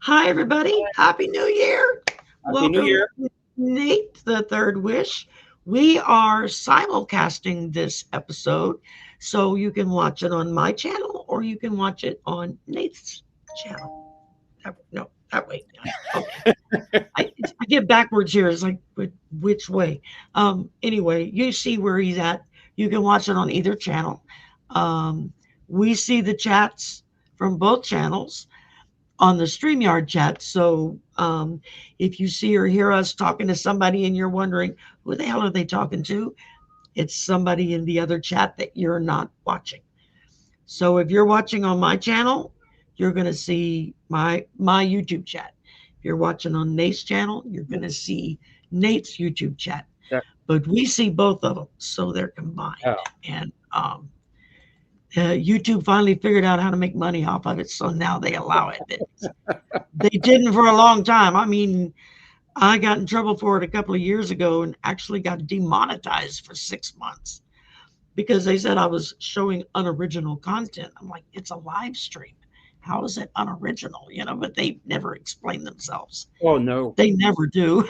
Hi, everybody. Happy New Year. Happy New Welcome, Year. Nate, the Third Wish. We are simulcasting this episode, so you can watch it on my channel or you can watch it on Nate's channel. No, that way. Okay. I get backwards here. It's like, which way? Anyway, you see where he's at. You can watch it on either channel. Um, we see the chats from both channels on the StreamYard chat. So if you see or hear us talking to somebody and you're wondering who the hell are they talking to, it's somebody in the other chat that you're not watching. So if you're watching on my channel, you're going to see my YouTube chat. If you're watching on Nate's channel, you're going to see Nate's YouTube chat. Yeah. But we see both of them, so they're combined. Oh, And YouTube finally figured out how to make money off of it, so now they allow it. They didn't for a long time. I mean, I got in trouble for it a couple of years ago and actually got demonetized for 6 months because they said I was showing unoriginal content. I'm like, it's a live stream. How is it unoriginal? But they never explain themselves. oh no. They never do.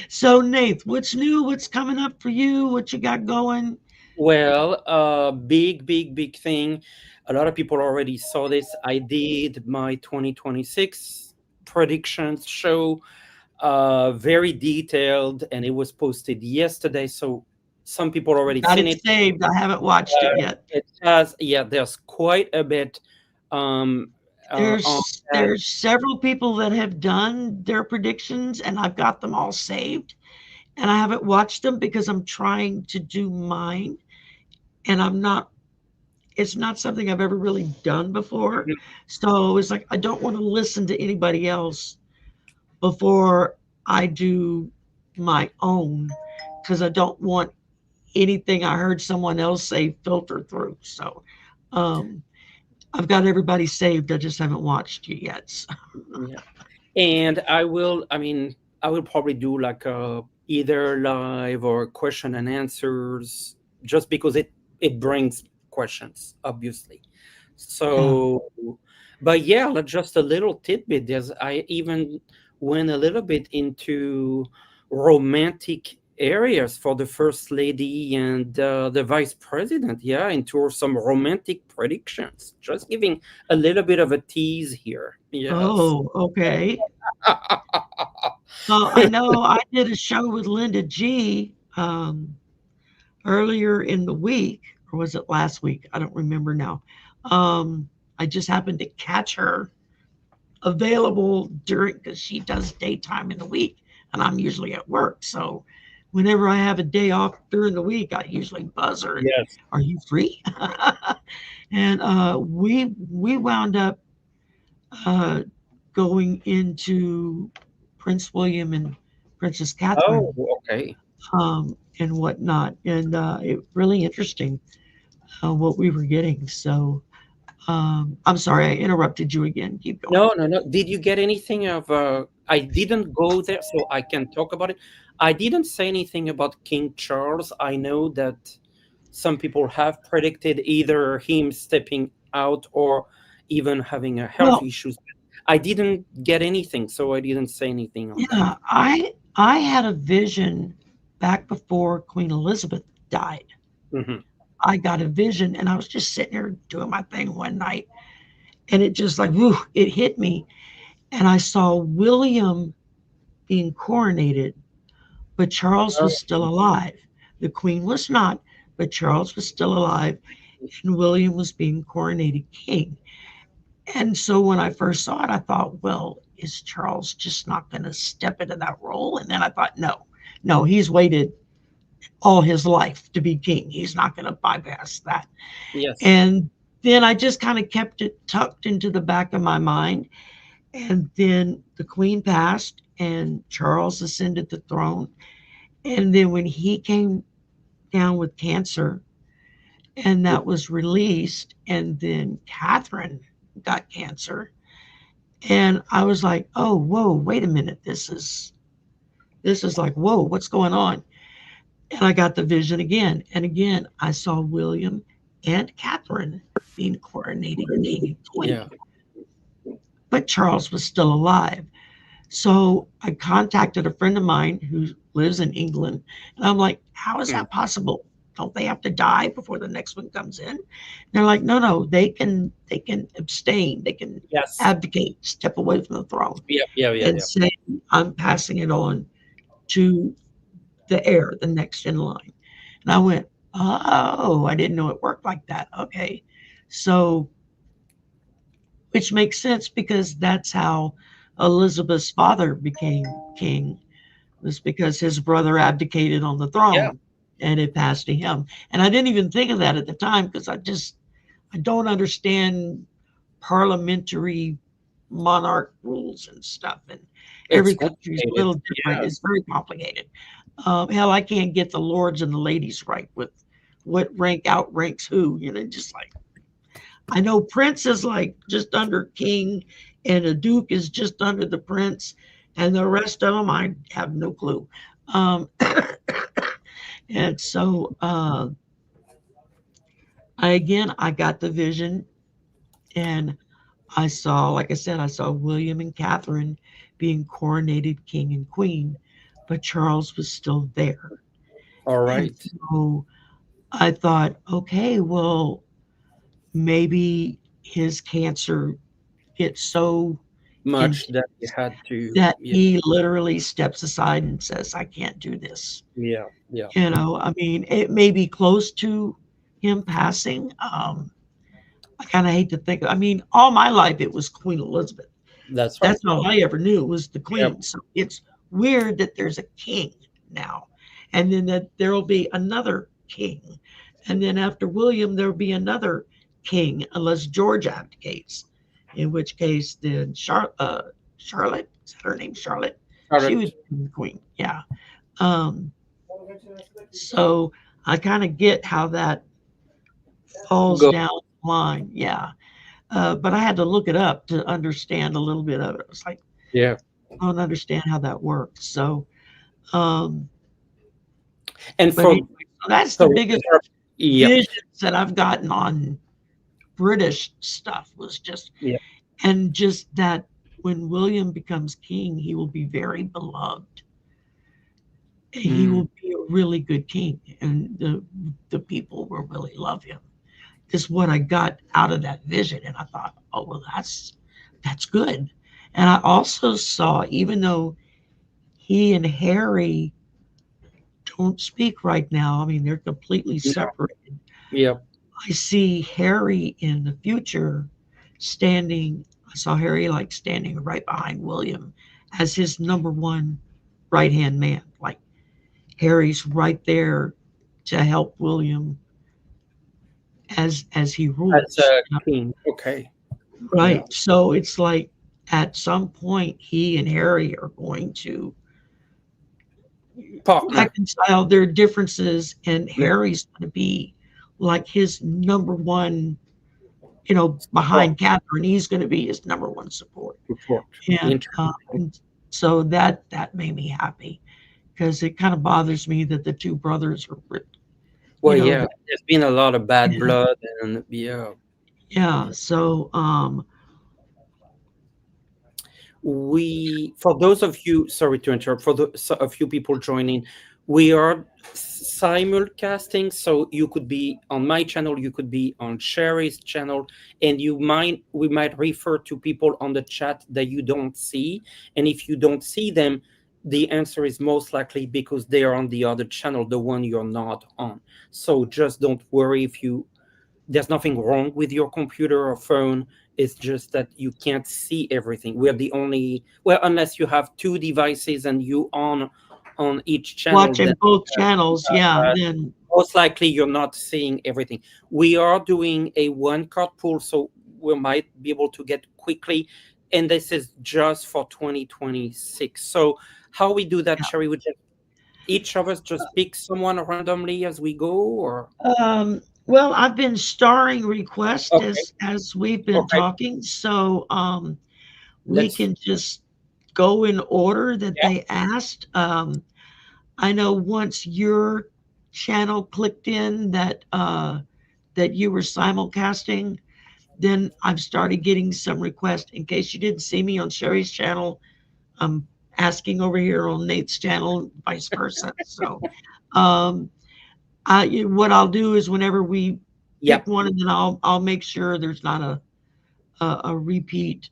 So, Nate, what's new? What's coming up for you? What you got going? Well, big thing. A lot of people already saw this. I did my 2026 predictions show, very detailed, and it was posted yesterday. So some people already Got seen it it. saved. I haven't watched it yet. It has, yeah, there's quite a bit um, on that. There's several people that have done their predictions, and I've got them all saved. And I haven't watched them because I'm trying to do mine, and I'm not. It's not something I've ever really done before, so it's like I don't want to listen to anybody else before I do my own because I don't want anything I heard someone else say filter through. So um, I've got everybody saved. I just haven't watched it yet. So. Yeah. And I will probably do like either live or question and answers, just because it brings questions, obviously. Yeah. So, but yeah, just a little tidbit. I even went a little bit into romantic areas for the first lady and the vice president. Yeah, into some romantic predictions. Just giving a little bit of a tease here. Yes. Oh, okay. Well, I know I did a show with Linda G earlier in the week, or was it last week? I don't remember now. I just happened to catch her available during because she does daytime in the week, and I'm usually at work. So whenever I have a day off during the week, I usually buzz her and, Yes. "Are you free?" And we wound up uh, going into Prince William and Princess Oh, Catherine okay. and whatnot, and it really interesting what we were getting. So I'm sorry I interrupted you again. Keep going. No, no, no. Did you get anything of I didn't go there, so I can talk about it. I didn't say anything about King Charles. I know that some people have predicted either him stepping out or even having a health Well, issues. I didn't get anything, so I didn't say anything on that. yeah, I had a vision back before Queen Elizabeth died. Hmm. I got a vision, and I was just sitting there doing my thing one night, and it just like whew, it hit me, and I saw William being coronated, but Charles was Oh, still alive. The Queen was not, but Charles was still alive, and William was being coronated king. And so when I first saw it, I thought, well, is Charles just not going to step into that role? And then I thought, no, no, he's waited all his life to be king. He's not going to bypass that. yes. And then I just kind of kept it tucked into the back of my mind. And then the queen passed and Charles ascended the throne. And then when he came down with cancer and that was released, and then Catherine got cancer, and I was like, oh, whoa, wait a minute. This is like, whoa, what's going on? And I got the vision again. And again, I saw William and Catherine being coronated king and Yeah. queen, but Charles was still alive. So I contacted a friend of mine who lives in England, and I'm like, "How is Mm. that possible? Don't they have to die before the next one comes in?" And they're like, "No, no, they can abstain, they can Yes. abdicate, step away from the throne, Yeah. Yeah. Yeah. and Yeah. say I'm passing it on to the heir, the next in line." And I went, "Oh, I didn't know it worked like that. Okay." So, which makes sense because that's how Elizabeth's father became king, was because his brother abdicated on the Yeah. throne and it passed to him. And I didn't even think of that at the time because I don't understand parliamentary monarch rules and stuff. And It's every country is a complicated. little different. Yeah. It's very complicated. Hell, I can't get the lords and the ladies right with what rank outranks who. Just like I know prince is like just under king, and a duke is just under the prince, and the rest of them I have no clue. And so I got the vision, and I saw, like I said, I saw William and Catherine being coronated king and queen, but Charles was still there. All And right. so I thought, okay, well, maybe his cancer gets so Much that you intense had to. that Yeah. he literally steps aside and says, I can't do this. Yeah. Yeah. I mean, it may be close to him passing. I kind of hate to think, I mean, all my life it was Queen Elizabeth. That's right. That's all I ever knew was the Yep. queen. So it's weird that there's a king now, and then that there will be another king, and then after William there'll be another king unless George abdicates, in which case then Charlotte, is that her name, Charlotte? She would Correct. be the queen. Yeah. Um, so I kind of get how that falls Go. down the line. Yeah. But I had to look it up to understand a little bit of it. It was like, Yeah. I don't understand how that works. So, um, And but for anyway, so that's the sorry to biggest interrupt. Yep. visions that I've gotten on British stuff was just, Yep. and just that when William becomes king, he will be very beloved. He Mm. will be a really good king, and the people will really love him. Is what I got out of that vision, and I thought, oh well, that's good. And I also saw, even though he and Harry don't speak right now. I mean, they're completely No. separated. Yep. I see Harry in the future standing. I saw Harry like standing right behind William as his number one right hand man. Like Harry's right there to help William as he As rules. a king. Okay. Yeah. Right. So it's like at some point he and Harry are going to Partner. reconcile their differences, and Yeah. Harry's going to be like his number one, Support. behind Catherine. He's going to be his number one support, Support. Interesting. and so that made me happy because it kind of bothers me that the two brothers are, Well, that, yeah. There's been a lot of bad yeah, blood, and yeah. yeah. Yeah. So We, for those of you, sorry to interrupt, for a few people joining, we are simulcasting, so you could be on my channel, you could be on Sherry's channel, and we might refer to people on the chat that you don't see, and if you don't see them, the answer is most likely because they are on the other channel, the one you're not on. So just don't worry if you there's nothing wrong with your computer or phone. It's just that you can't see everything. We're the only, well, unless you have two devices and you on each channel, then watching both channels, yeah, but then most likely you're not seeing everything. We are doing a one card pool, so we might be able to get quickly. And this is just for 2026. So how we do that, yeah. Sherry? We just each of us just pick someone randomly as we go, or Well, I've been starring request okay, as we've been okay, talking, so we let's can just go in order that yeah. they asked. I know once your channel clicked in that that you were simulcasting, then I've started getting some requests. In case you didn't see me on Sherry's channel, I'm asking over here on Nate's channel, vice versa. So, um, what I'll do is whenever we pick Yep. one, and then I'll make sure there's not a repeat.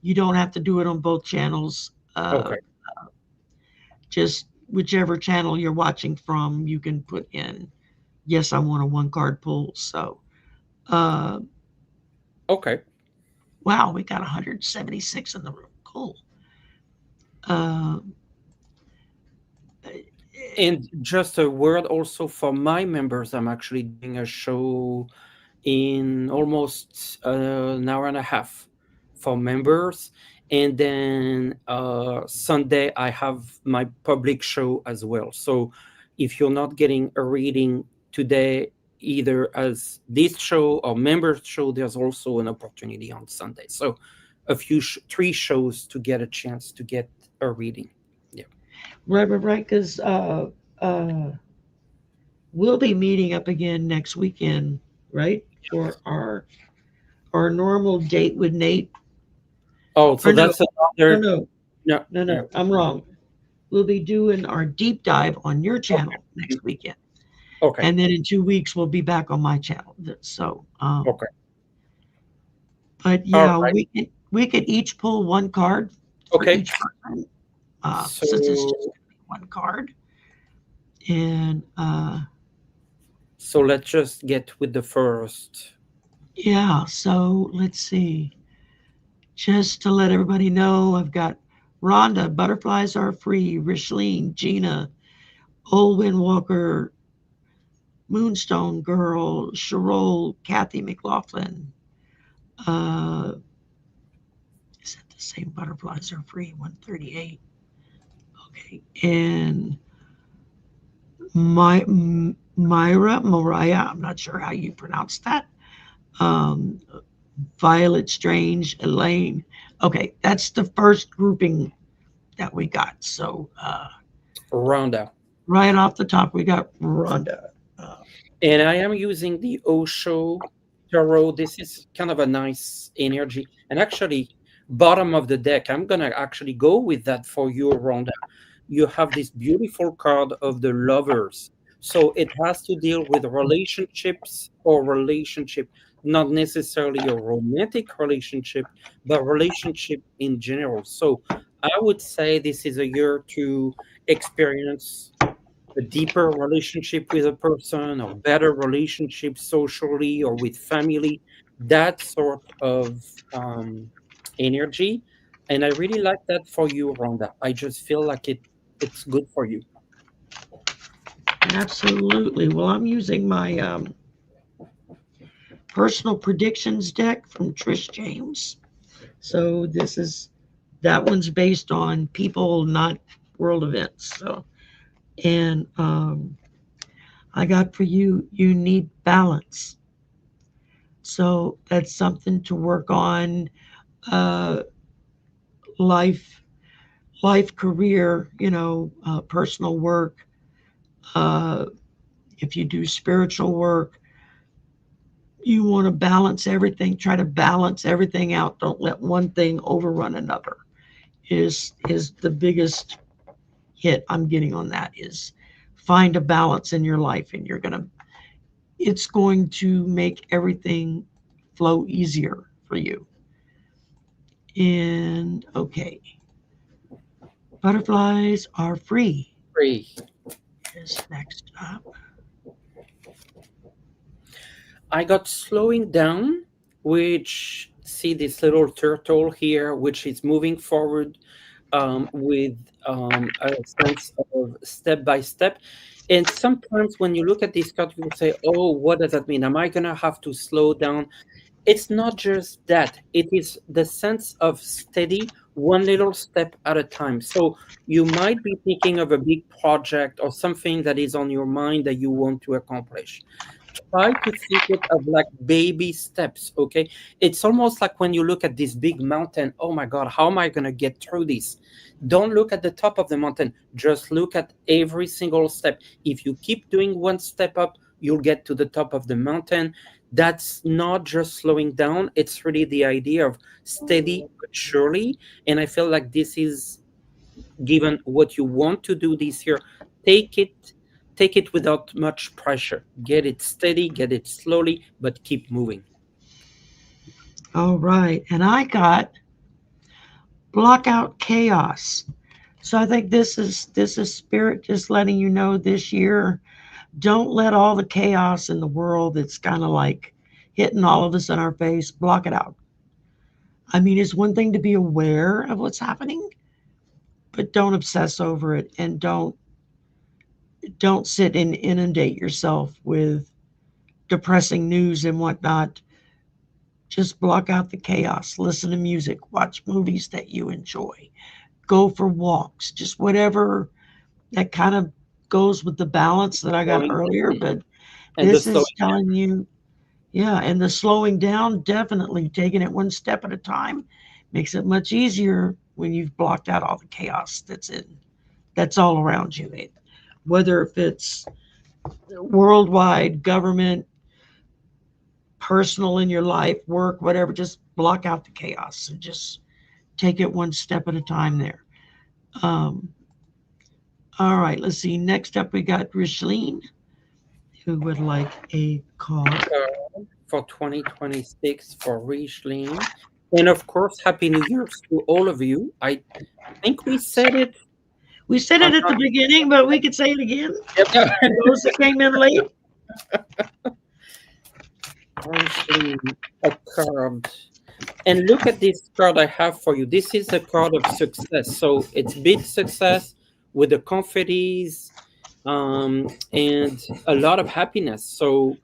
You don't have to do it on both channels. Okay. Just whichever channel you're watching from, you can put in, yes, I want a one card pull. So, uh, Okay. wow, we got 176 in the room. Cool. Uh, And just a word also for my members, I'm actually doing a show in almost an hour and a half for members. And then Sunday, I have my public show as well. So if you're not getting a reading today, either as this show or members show, there's also an opportunity on Sunday. So three shows to get a chance to get a reading. Yeah. right, because uh, we'll be meeting up again next weekend, right, for our normal date with Nate. Oh, so Or no, that's no, another. no, No, no. no, I'm wrong. We'll be doing our deep dive on your Okay. channel next weekend, Okay. and then in 2 weeks we'll be back on my channel. So, Okay. but All yeah, right. we could each pull one card for Okay. each person, since it's just So gonna be one card, and so let's just get with the first. yeah. So let's see. Just to let everybody know, I've got Rhonda, Butterflies Are Free, Rishlene, Gina, Olwyn Walker, Moonstone Girl, Sherol, Kathy McLaughlin. Uh, is that the same Butterflies Are Free? 138. Okay. And Mariah, I'm not sure how you pronounce that. Um, Violet Strange, Elaine. Okay, that's the first grouping that we got. So, Rhonda. right off the top, we got Rhonda. Uh, And I am using the Osho Tarot. This is kind of a nice energy. And actually, bottom of the deck, I'm gonna actually go with that for you, Rhonda. You have this beautiful card of the lovers. So it has to deal with relationships or relationship, not necessarily a romantic relationship, but relationship in general. So I would say this is a year to experience a deeper relationship with a person or better relationship socially or with family, that sort of energy. And I really like that for you, Rhonda. I just feel like it's good for you. Absolutely. Well, I'm using my personal predictions deck from Trish James. So that one's based on people, not world events. So, and I got for you, you need balance. So that's something to work on. Uh, life, career, personal work. Uh, if you do spiritual work, you want to balance everything. Try to balance everything out. Don't let one thing overrun another. Is the biggest hit I'm getting on that is find a balance in your life, and it's going to make everything flow easier for you. And okay, butterflies are free Free. is next up. I got slowing down, which see this little turtle here, which is moving forward with a sense of step by step. And sometimes when you look at this card, you say, "Oh, what does that mean? Am I gonna have to slow down?" It's not just that, it is the sense of steady, one little step at a time. So you might be thinking of a big project or something that is on your mind that you want to accomplish. Try to think it of like baby steps. Okay, it's almost like when you look at this big mountain, oh my god, how am I going to get through this? Don't look at the top of the mountain, just look at every single step. If you keep doing one step up, you'll get to the top of the mountain. That's not just slowing down, it's really the idea of steady but surely. And I feel like this is, given what you want to do this year, take it take it without much pressure. Get it steady, get it slowly, but keep moving. All right. And I got block out chaos. So I think this is spirit just letting you know this year, don't let all the chaos in the world that's kind of like hitting all of us in our face, block it out. I mean, it's one thing to be aware of what's happening, but don't obsess over it and don't sit and inundate yourself with depressing news and whatnot. Just block out the chaos, listen to music, watch movies that you enjoy, go for walks, just whatever that kind of goes with the balance that I got Slowing earlier. down But and the this slowing is telling you, yeah, and the slowing down, definitely taking it one step at a time makes it much easier when you've blocked out all the chaos that's all around you. Whether if it's worldwide, government, personal in your life, work, whatever, just block out the chaos and just take it one step at a time there. Um, all right, let's see. Next up, we got Rishlene, who would like a card. for 2026 for Richelin. And of course, Happy New Year's to all of you. I think we said it. We said I'm it at not the beginning, but we could say it again yep. for those that came in late. Richelin, a card. And look at this card I have for you. This is a card of success. So it's big success with the confettis, and a lot of happiness. So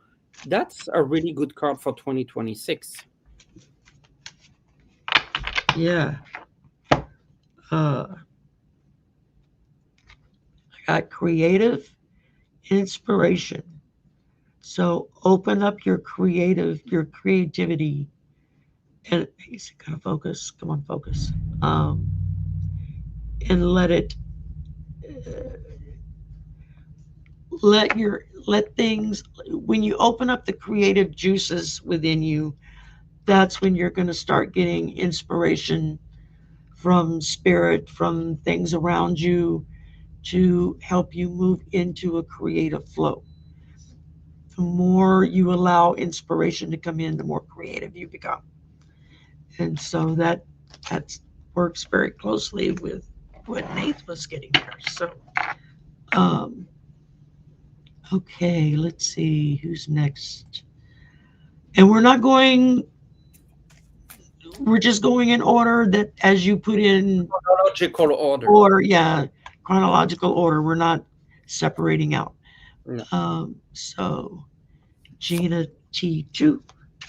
that's a really good card for 2026. Yeah. I got creative inspiration. So open up your creativity, and he's gonna focus. Come on, focus. Um, and let things, when you open up the creative juices within you, that's when you're going to start getting inspiration from spirit, from things around you to help you move into a creative flow. The more you allow inspiration to come in, the more creative you become. And so that works very closely with what Nate was getting there. So um, okay, let's see who's next. And we're just going in order that as you put in Chronological order. order, yeah, chronological order. We're not separating out. No. So Gina T2.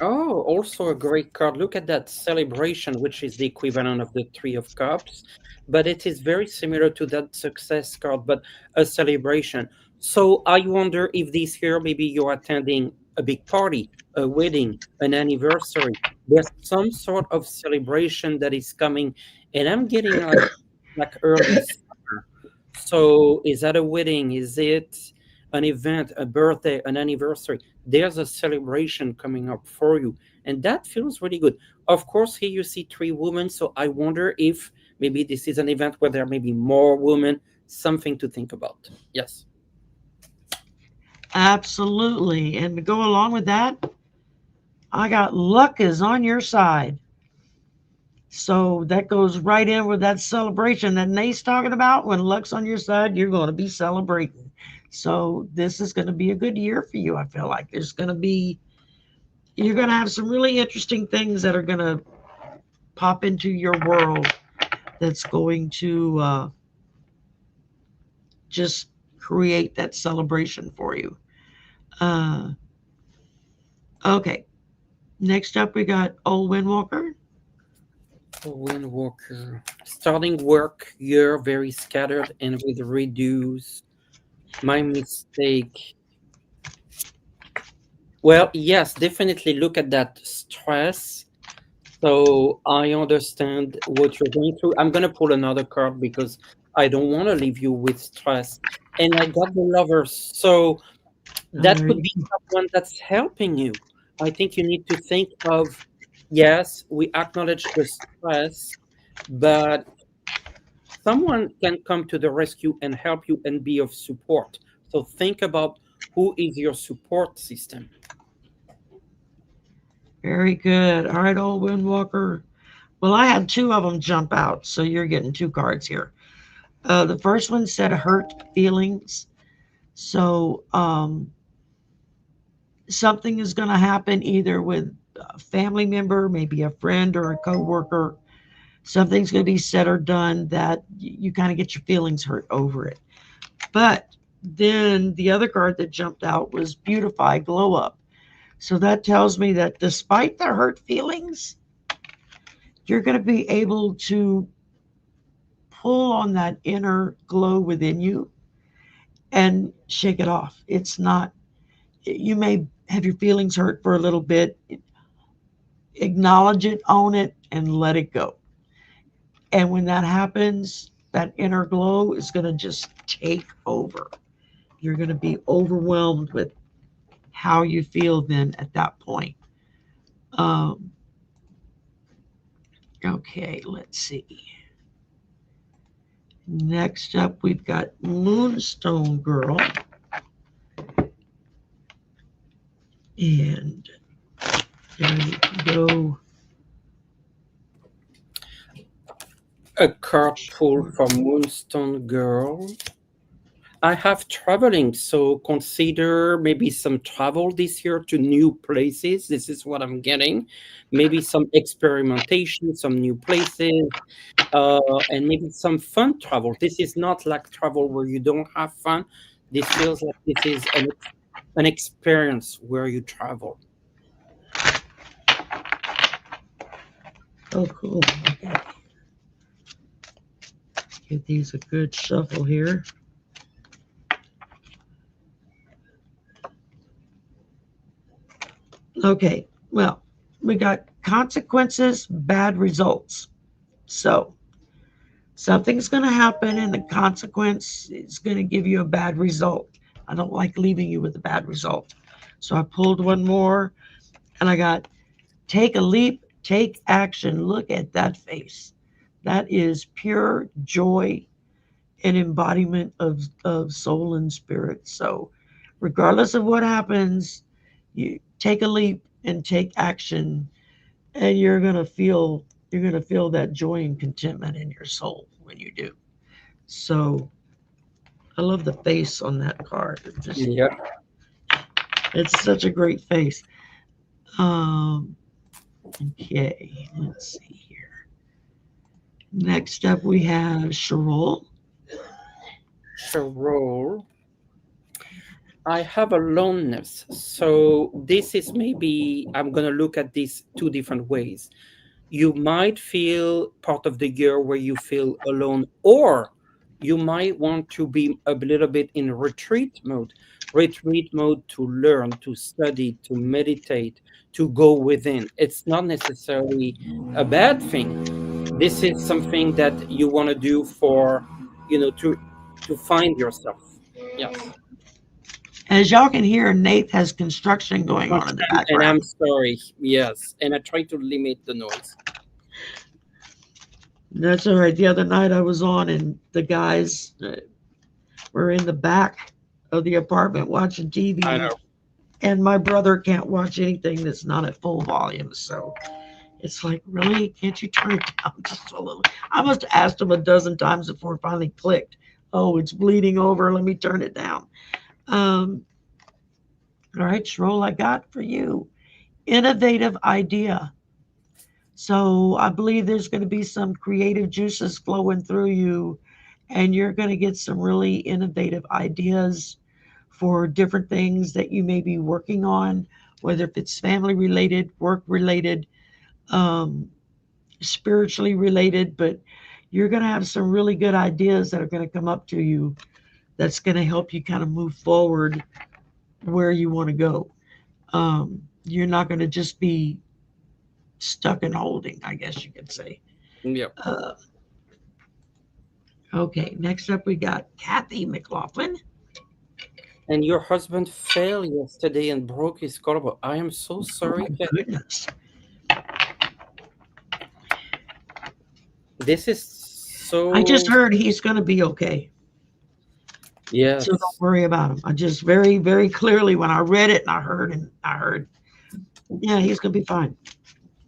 Oh, also a great card. Look at that celebration, which is the equivalent of the Three of Cups, but it is very similar to that success card, but a celebration. So I wonder if this year maybe you're attending a big party, a wedding, an anniversary. There's some sort of celebration that is coming, and I'm getting like early summer. So is that a wedding? Is it an event, a birthday, an anniversary? There's a celebration coming up for you, and that feels really good. Of course, here you see three women, so I wonder if maybe this is an event where there may be more women. Something to think about. Yes. Absolutely. And to go along with that, I got luck is on your side. So that goes right in with that celebration that Nate's talking about. When luck's on your side, you're going to be celebrating. So this is going to be a good year for you. I feel like you're going to have some really interesting things that are going to pop into your world that's going to just create that celebration for you. Uh, okay. Next up, we got Old Windwalker. Windwalker. Starting work year very scattered and with reduce. My mistake. Well, yes, definitely look at that stress. So I understand what you're going through. I'm gonna pull another card because I don't want to leave you with stress. And I got the lovers. So That All could right. be someone that's helping you. I think you need to think of, yes, we acknowledge the stress, but someone can come to the rescue and help you and be of support. So think about who is your support system. Very good. All right, old Windwalker. Well, I had two of them jump out, so you're getting two cards here. The first one said hurt feelings. So something is going to happen either with a family member, maybe a friend or a coworker. Something's going to be said or done that you kind of get your feelings hurt over it. But then the other card that jumped out was beautify, glow up. So that tells me that despite the hurt feelings, you're going to be able to pull on that inner glow within you and shake it off. It's not, you may have your feelings hurt for a little bit, acknowledge it, own it, and let it go. And when that happens, that inner glow is going to just take over. You're going to be overwhelmed with how you feel then at that point. Um, okay, let's see. Next up, we've got Moonstone Girl. And there you go. A card pull from Moonstone Girl. I have traveling, so consider maybe some travel this year to new places. This is what I'm getting. Maybe some experimentation, some new places, and maybe some fun travel. This is not like travel where you don't have fun. This feels like this is an experience where you travel. Oh, cool. Okay. Give these a good shuffle here. Okay, well, we got consequences, bad results. So something's going to happen, and the consequence is going to give you a bad result. I don't like leaving you with a bad result. So I pulled one more, and I got take a leap, take action. Look at that face. That is pure joy and embodiment of soul and spirit. So, regardless of what happens, you take a leap and take action, and you're gonna feel that joy and contentment in your soul when you do. So, I love the face on that card. Yeah. It's such a great face. Um, okay, let's see here. Next up, we have Sherol. Sure. I have aloneness. So this is maybe I'm gonna look at this two different ways. You might feel part of the year where you feel alone, or you might want to be a little bit in retreat mode to learn, to study, to meditate, to go within. It's not necessarily a bad thing. This is something that you want to do for, to find yourself. Yes. As y'all can hear, Nate has construction going on in the And background. I'm sorry. Yes. And I try to limit the noise. That's all right. The other night I was on, and the guys were in the back of the apartment watching I TV, know. and my brother can't watch anything that's not at full volume. So it's like, really? Can't you turn it down just a little? I must have asked him a dozen times before it finally clicked. Oh, it's bleeding over. Let me turn it down. Um, all right, Shroll, I got for you. Innovative idea. So I believe there's going to be some creative juices flowing through you, and you're going to get some really innovative ideas for different things that you may be working on, whether if it's family related, work related, um, spiritually related. But you're going to have some really good ideas that are going to come up to you that's going to help you kind of move forward where you want to go. You're not going to just be stuck in holding, I guess you could say. Yeah. Uh, okay, next up we got Kathy McLaughlin. And your husband fell yesterday and broke his collarbone. I am so Oh sorry. my goodness. This is I just so, heard he's going to be okay. So don't yes. worry about him. I just very, very clearly when I read it and I heard, yeah, he's going to be fine.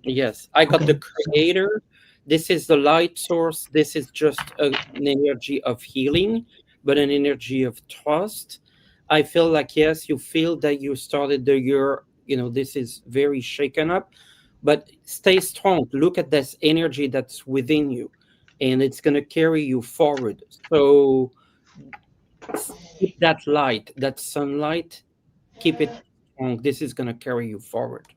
Yes, I got the Okay. So, creator. This is the light source. This is just an energy of healing, but an energy of trust. I feel like, yes, you feel that you started the year, this is very shaken up, but stay strong. Look at this energy that's within you, and it's going to carry you forward. So keep that light, that sunlight, keep it strong. This is going to carry you forward.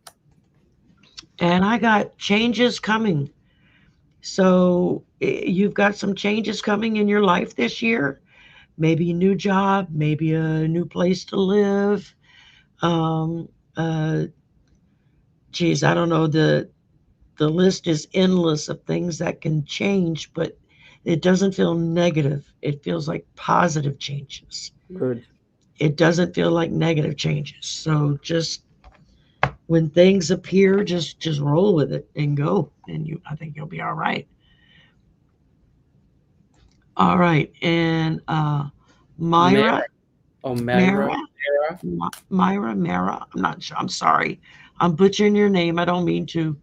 and I got changes coming. So you've got some changes coming in your life this year. Maybe a new job, maybe a new place to live. Um, uh, Geez, I don't know. The list is endless of things that can change, but it doesn't feel negative. It feels like positive changes. Good. It doesn't feel like negative changes. So just when things appear, just roll with it and go, and I think you'll be all right. All right, and Myra, Mara, or Mara, Myra, Mara. Myra, Mara. I'm not sure. I'm sorry. I'm butchering your name. I don't mean to.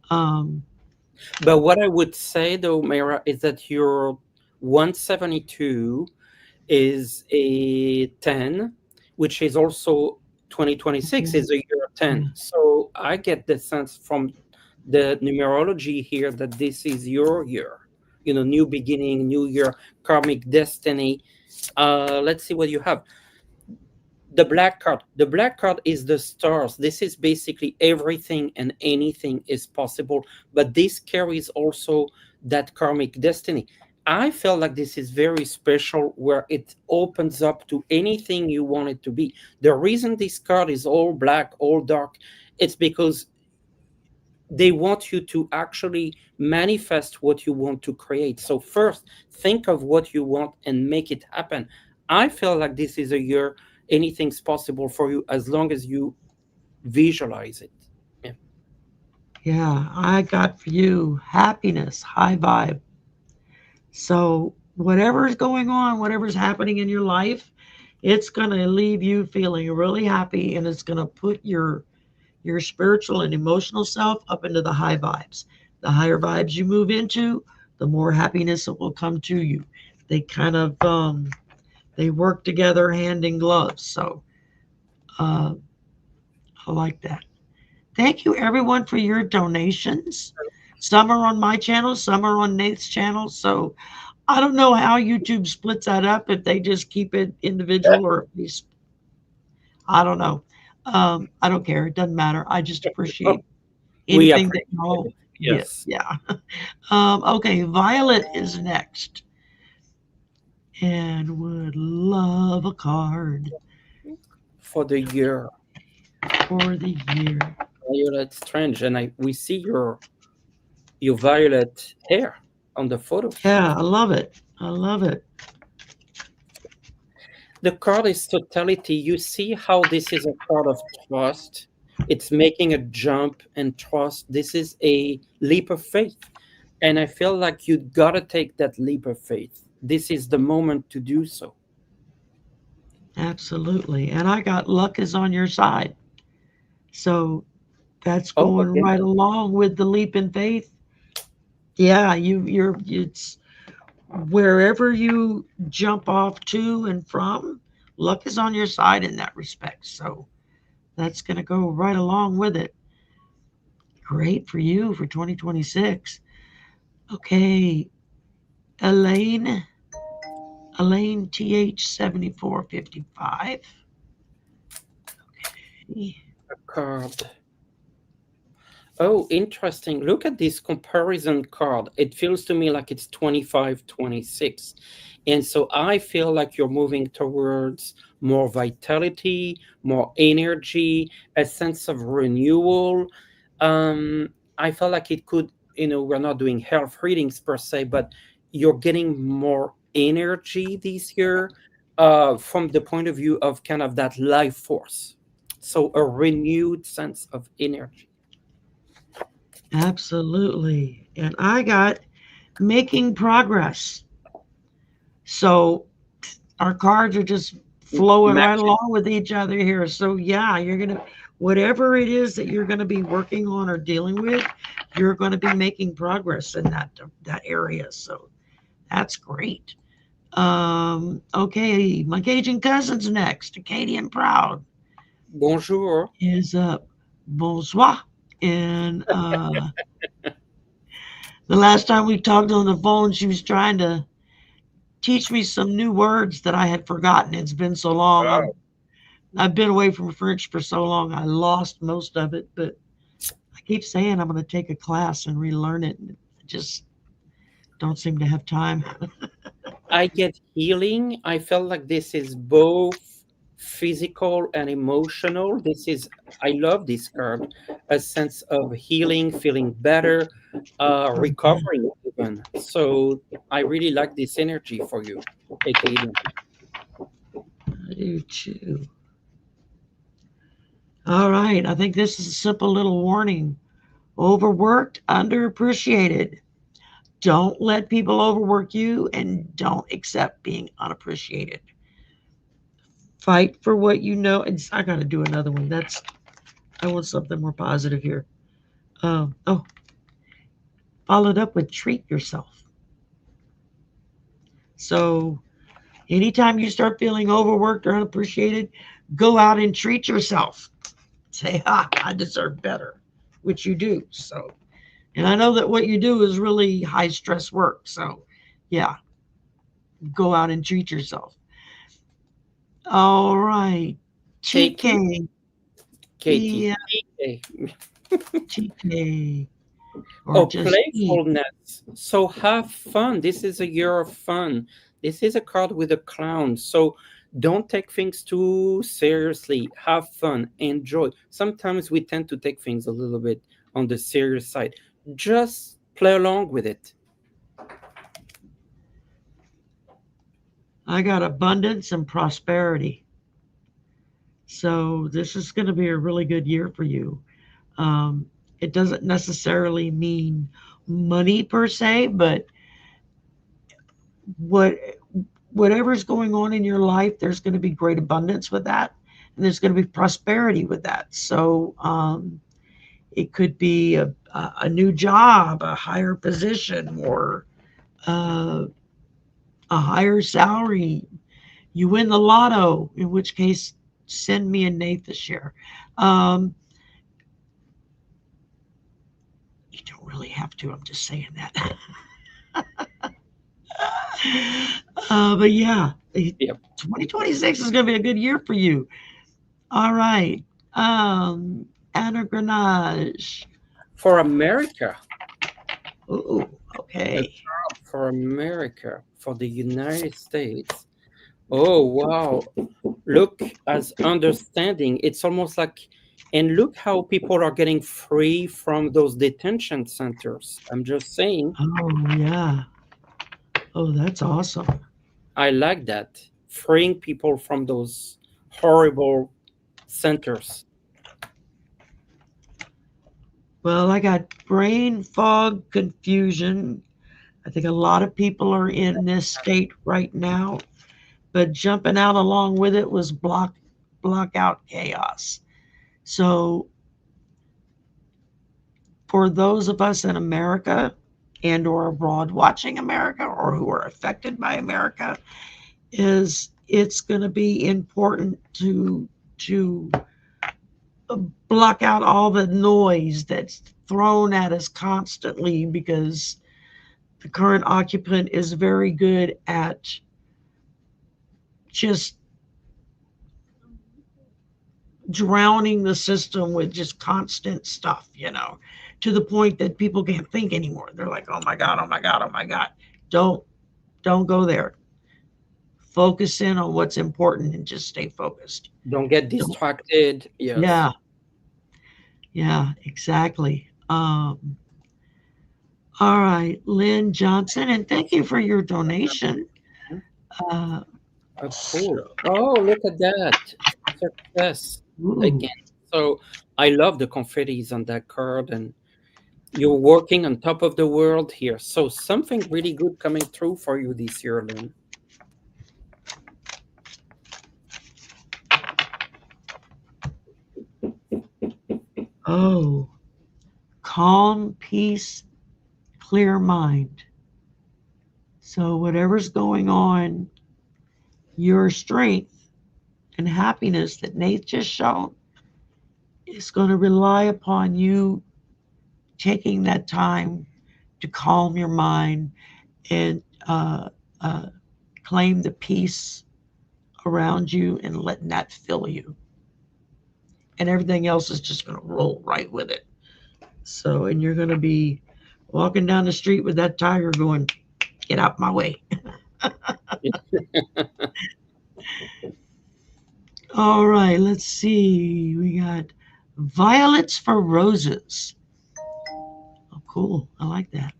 Um, But what I would say though, Mara, is that your 172 is a 10, which is also 2026 is a year of 10. So I get the sense from the numerology here that this is your year. New beginning, new year, karmic destiny. Let's see what you have. The black card is the stars. This is basically everything and anything is possible, but this carries also that karmic destiny. I feel like this is very special where it opens up to anything you want it to be. The reason this card is all black, all dark, it's because they want you to actually manifest what you want to create. So first, think of what you want and make it happen. I feel like this is a year anything's possible for you as long as you visualize it. Yeah. yeah, I got for you happiness, high vibe. So whatever's going on, whatever's happening in your life, it's gonna leave you feeling really happy, and it's gonna put your spiritual and emotional self up into the high vibes. The higher vibes you move into, the more happiness it will come to you. They kind of they work together hand in glove. So uh, I like that. Thank you everyone for your donations. Some are on my channel, some are on Nate's channel. So I don't know how YouTube splits that up, if they just keep it individual or if they, I don't know. I don't care. It doesn't matter. I just Oh, appreciate we anything that appreciate y'all it. get. Yes. Yeah. Okay, Violet is next and would love a card For the year. for the year. Violet Strange. And we see your violet hair on the photo. Yeah, I love it. I love it. The card is totality. You see how this is a card of trust. It's making a jump and trust. This is a leap of faith. And I feel like you gotta take that leap of faith. This is the moment to do so. Absolutely. And I got luck is on your side. So that's Oh, going again. right along with the leap in faith. Yeah, it's wherever you jump off to and from, luck is on your side in that respect. So that's going to go right along with it. Great for you for 2026. Okay, Elaine, Elaine TH7455. A card. Oh, interesting. Look at this comparison card. It feels to me like it's 25, 26. And so I feel like you're moving towards more vitality, more energy, a sense of renewal. I felt like it could, we're not doing health readings per se, but you're getting more energy this year. from the point of view of kind of that life force. So a renewed sense of energy. Absolutely. And I got making progress. So our cards are just flowing right Matching. along with each other here. So yeah, you're gonna whatever it is that you're gonna be working on or dealing with, you're gonna be making progress in that area. So that's great. Okay, my Cajun cousin's next. Acadian Proud Bonjour. is up. Bonsoir. And the last time we talked on the phone, she was trying to teach me some new words that I had forgotten. It's been so long. I've been away from French for so long. I lost most of it, but I keep saying I'm going to take a class and relearn it. And I just don't seem to have time. I get healing. I felt like this is both physical and emotional. This is, I love this card, a sense of healing, feeling better, recovering even. So I really like this energy for you, Acadian. I do too. All right. I think this is a simple little warning. Overworked, underappreciated. Don't let people overwork you and don't accept being unappreciated. Fight for what you know. I got to do another one. I want something more positive here. Oh, followed up with treat yourself. So anytime you start feeling overworked or unappreciated, go out and treat yourself. Say, I deserve better, which you do. So, and I know that what you do is really high stress work. So, yeah, go out and treat yourself. All right. Katie, TK. Katie, Yeah, TK. TK. Or Oh, just T. playfulness. So have fun. This is a year of fun. This is a card with a clown. So don't take things too seriously. Have fun. Enjoy. Sometimes we tend to take things a little bit on the serious side. Just play along with it. I got abundance and prosperity. So this is going to be a really good year for you. Um, it doesn't necessarily mean money per se, but what whatever's going on in your life, there's going to be great abundance with that, and there's going to be prosperity with that. So it could be a new job, a higher position, or uh, a higher salary. You win the lotto, in which case, send me a Nate this year. Um, you don't really have to. I'm just saying that. But yeah, Yep. 2026 is going to be a good year for you. All right. Anna Grenage. For America, Ooh, a okay. card for America, for the United States. Oh, wow. Look as understanding. It's almost like, and look how people are getting free from those detention centers. I'm just saying, Oh, yeah. Oh, that's awesome. I like that. Freeing people from those horrible centers. Well, I got brain fog confusion. I think a lot of people are in this state right now, but jumping out along with it was block out chaos. So for those of us in America and or abroad watching America or who are affected by America, is it's going to be important to block out all the noise that's thrown at us constantly because the current occupant is very good at just drowning the system with just constant stuff, to the point that people can't think anymore. They're like, "Oh my god, oh my god, oh my god." Don't don't go there. Focus in on what's important and just stay focused. Don't get Don't, distracted. Yes. yeah, yeah, exactly. All right, Lynn Johnson, and thank you for your donation. Uh, Oh, cool. So, Oh, look at that. Success ooh, again. So I love the confettis on that card, and you're working on top of the world here. So something really good coming through for you this year, Lynn. oh, calm, peace, clear mind. So, whatever's going on, your strength and happiness that Nate just shown is going to rely upon you taking that time to calm your mind and uh, uh, claim the peace around you and letting that fill you. And everything else is just going to roll right with it. So, and you're going to be walking down the street with that tiger going, get out my way. All right, let's see. We got violets for roses. Oh, cool. I like that.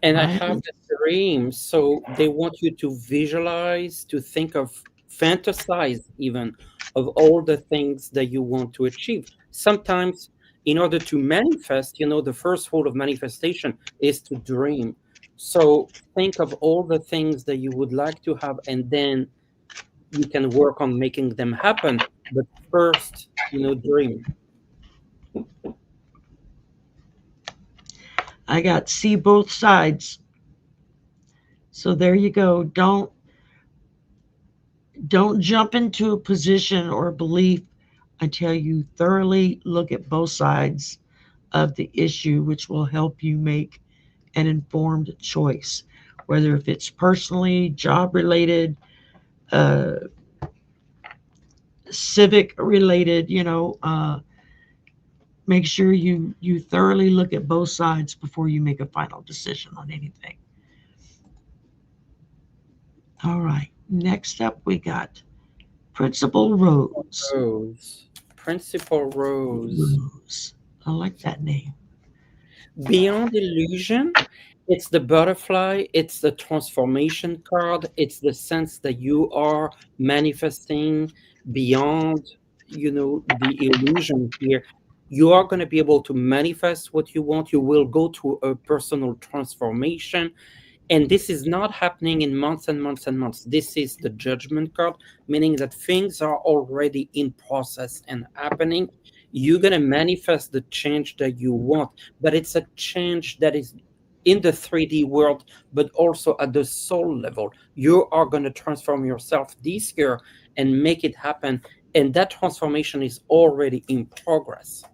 And I have Violets. the dream. So they want you to visualize, to think of, fantasize even of all the things that you want to achieve. Sometimes, in order to manifest, the first rule of manifestation is to dream. So think of all the things that you would like to have, and then you can work on making them happen. But first, dream. I got see both sides. So there you go. Don't jump into a position or a belief until you thoroughly look at both sides of the issue, which will help you make an informed choice, whether if it's personally, job related, uh, civic related. Make sure you thoroughly look at both sides before you make a final decision on anything. All right. Next up, we got Principal Rose. Rose. Principal Rose. Rose. I like that name. Beyond illusion, it's the butterfly, it's the transformation card, it's the sense that you are manifesting beyond, the illusion here. You are going to be able to manifest what you want. You will go through a personal transformation, and this is not happening in months and months and months. This is the judgment card, meaning that things are already in process and happening. You're going to manifest the change that you want, but it's a change that is in the 3D world, but also at the soul level. You are going to transform yourself this year and make it happen. And that transformation is already in progress.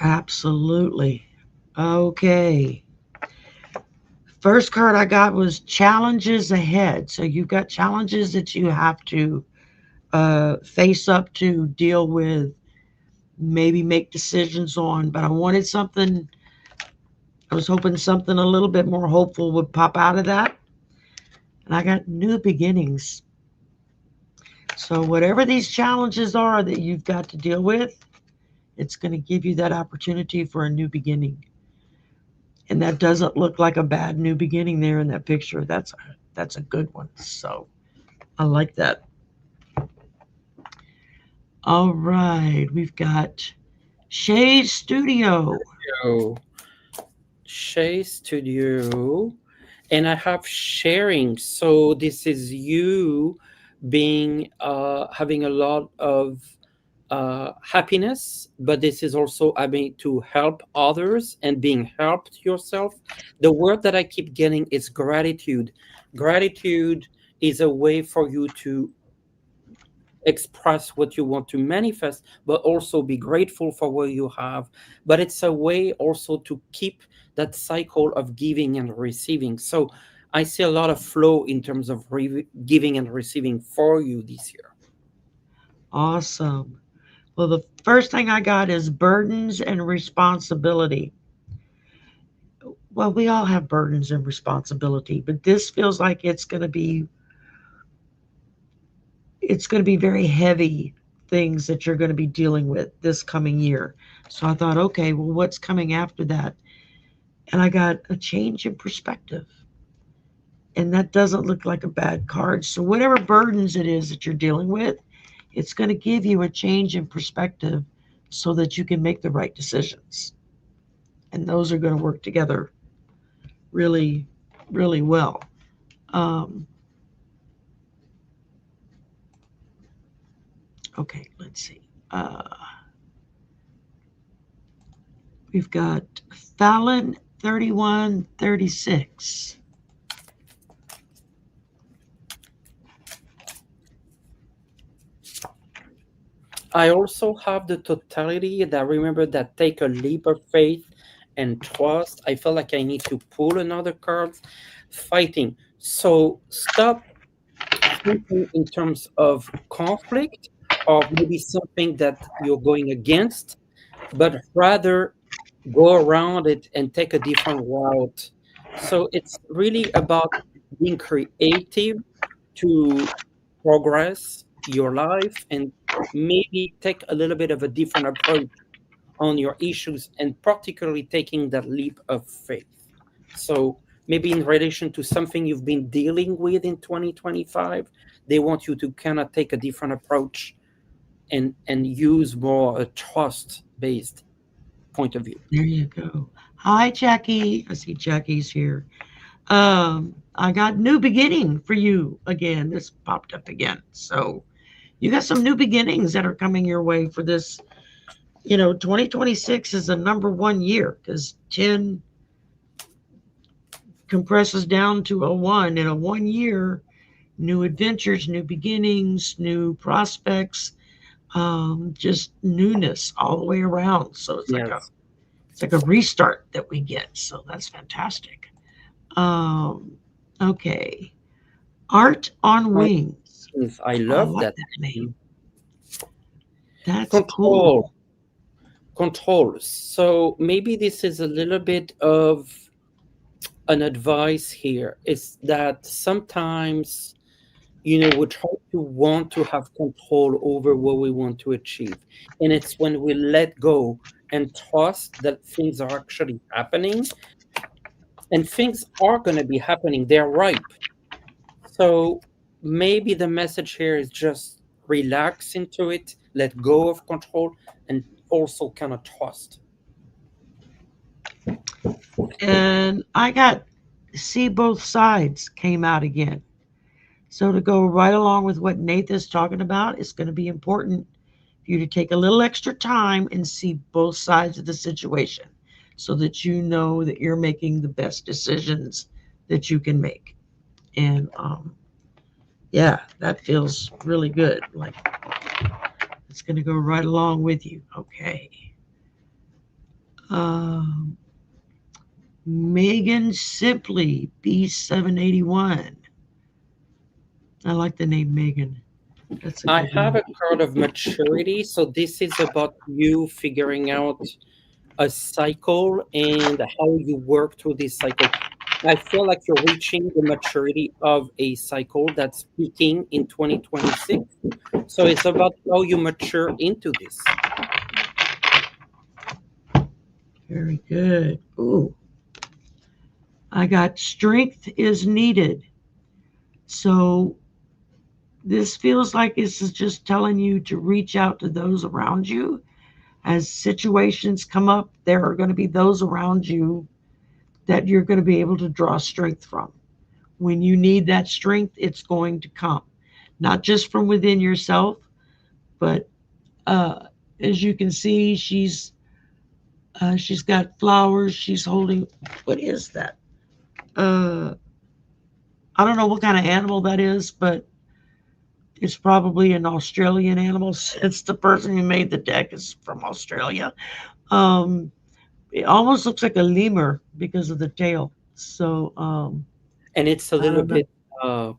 Absolutely. Okay. First card I got was challenges ahead. So you've got challenges that you have to face up to, deal with, maybe make decisions on. But I wanted something, I was hoping something a little bit more hopeful would pop out of that. And I got new beginnings. So, whatever these challenges are that you've got to deal with, it's going to give you that opportunity for a new beginning. And that doesn't look like a bad new beginning there in that picture. That's a good one. So, I like that. All right, we've got Shade Studio. So, Shay Studio, and I have sharing. So this is you being having a lot of happiness, but this is also having to help others and being helped yourself. The word that I keep getting is gratitude. Gratitude is a way for you to express what you want to manifest, but also be grateful for what you have. But it's a way also to keep that cycle of giving and receiving. So I see a lot of flow in terms of giving and receiving for you this year. Awesome. Well, the first thing I got is burdens and responsibility. Well, we all have burdens and responsibility, but this feels like it's going to be very heavy things that you're going to be dealing with this coming year. So I thought, okay, well, what's coming after that? And I got a change in perspective. And that doesn't look like a bad card. So, whatever burdens it is that you're dealing with, it's going to give you a change in perspective so that you can make the right decisions. And those are going to work together really, really well. Um, okay, let's see. We've got Fallon 3136. I also have the totality that remember that take a leap of faith and trust. I feel like I need to pull another card. Fighting. So stop thinking in terms of conflict or maybe something that you're going against, but rather go around it and take a different route. So it's really about being creative to progress your life and maybe take a little bit of a different approach on your issues and particularly taking that leap of faith. So maybe in relation to something you've been dealing with in 2025, they want you to kind of take a different approach and use more a trust based point of view. There you go. Hi, Jackie. I see Jackie's here. I got new beginning for you again. This popped up again. So you got some new beginnings that are coming your way for this. 2026 is a number one year because 10 compresses down to a one in a 1 year. New adventures, new beginnings, new prospects, just newness all the way around. So Yes. it's like a restart that we get. So that's fantastic. Um, okay. Art on I, Wings. I Oh, I love like that that name. name. That's Control. cool. Control. So maybe this is a little bit of an advice here is that sometimes we try to want to have control over what we want to achieve, and it's when we let go and trust that things are actually happening, and things are going to be happening. They're ripe. So maybe the message here is just relax into it, let go of control, and also kind of trust. And I got See Both Sides came out again. So to go right along with what Nathan's talking about, it's going to be important for you to take a little extra time and see both sides of the situation so that you know that you're making the best decisions that you can make. And yeah, that feels really good. Like it's going to go right along with you. Okay. Um, Megan Simply B781. I like the name Megan. That's a I good have name. a card of maturity. So this is about you figuring out a cycle and how you work through this cycle. I feel like you're reaching the maturity of a cycle that's peaking in 2026. So it's about how you mature into this. Very good. Ooh, I got strength is needed. So this feels like this is just telling you to reach out to those around you. As situations come up, there are going to be those around you that you're going to be able to draw strength from. When you need that strength, it's going to come, not just from within yourself, but uh, as you can see, she's got flowers. She's holding, what is that? Uh, I don't know what kind of animal that is, but it's probably an Australian animal since the person who made the deck is from Australia. Um, it almost looks like a lemur because of the tail. So And it's a I little don't know. bit uh,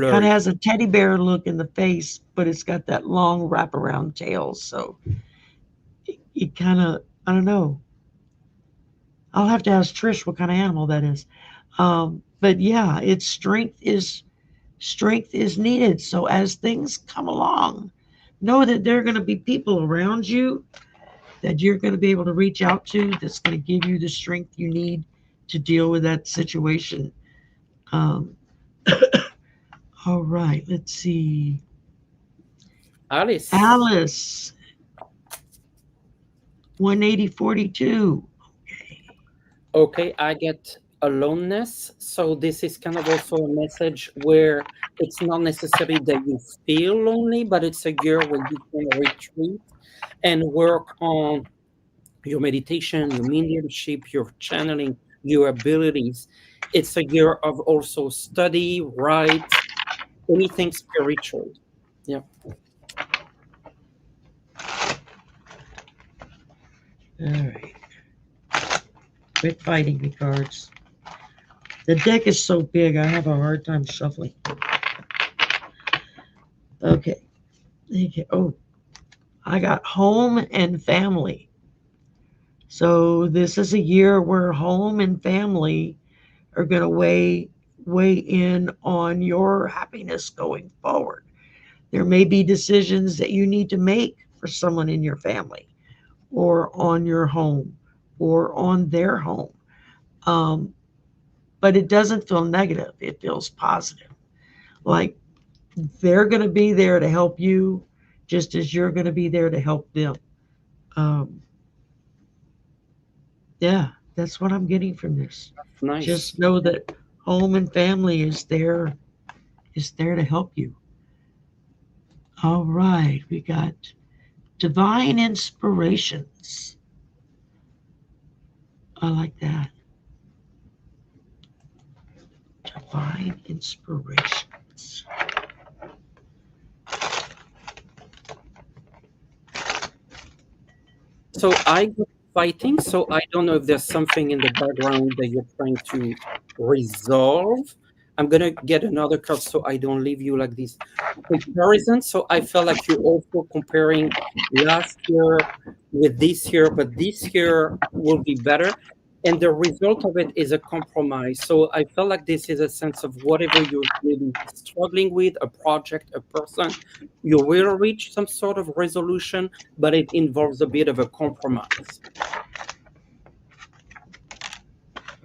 Kind of blurry. has a teddy bear look in the face, but it's got that long wraparound tail. So it kind of, I don't know. I'll have to ask Trish what kind of animal that is. But yeah, its strength is needed. So as things come along, know that there are going to be people around you that you're going to be able to reach out to that's going to give you the strength you need to deal with that situation Um, all right, let's see. Alice. Alice, 18042. Okay. Okay, I get aloneness. So this is kind of also a message where it's not necessary that you feel lonely, but it's a year where you can retreat and work on your meditation, your mediumship, your channeling, your abilities. It's a year of also study, write, anything spiritual. Yeah, All right. Quit fighting me, cards. The deck is so big, I have a hard time shuffling. Okay. Okay. Oh, I got home and family. So this is a year where home and family are going to weigh in on your happiness going forward. There may be decisions that you need to make for someone in your family or on your home or on their home. Um, but it doesn't feel negative. It feels positive. Like they're going to be there to help you just as you're going to be there to help them. Um, yeah, that's what I'm getting from this. nice. Just know that home and family is there to help you. All right, we got divine inspirations. I like that. Divine inspirations. So I got fighting. So I don't know if there's something in the background that you're trying to resolve. I'm gonna get another card so I don't leave you like this comparison. So I felt like you're also comparing last year with this year, but this year will be better. And the result of it is a compromise. So I felt like this is a sense of whatever you're really struggling with, a project, a person, you will reach some sort of resolution, but it involves a bit of a compromise.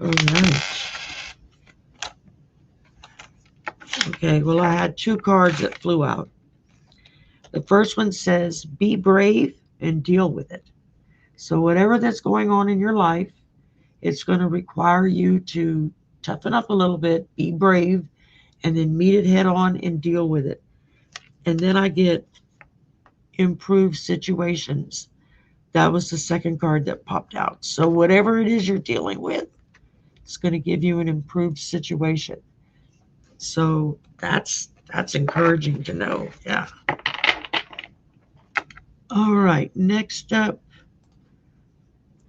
All right. Okay, well, I had two cards that flew out. The first one says, be brave and deal with it. So, whatever that's going on in your life, it's going to require you to toughen up a little bit, be brave, and then meet it head on and deal with it. And then I get improved situations. That was the second card that popped out. So, whatever it is you're dealing with, it's going to give you an improved situation. So, that's encouraging to know. Yeah. All right. Next up,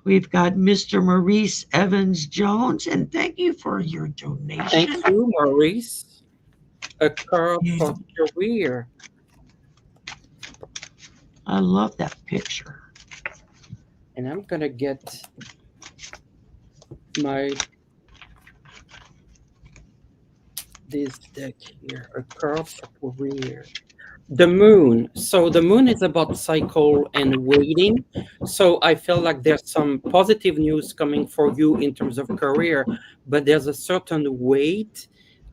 we've got Mr. Maurice Evans Jones, and thank you for your Thank donation. you, Maurice. A card for And career. I love that picture. And I'm gonna get my this deck here. A card for career. The moon. So the moon is about cycle and waiting. So I feel like there's some positive news coming for you in terms of career, but there's a certain wait,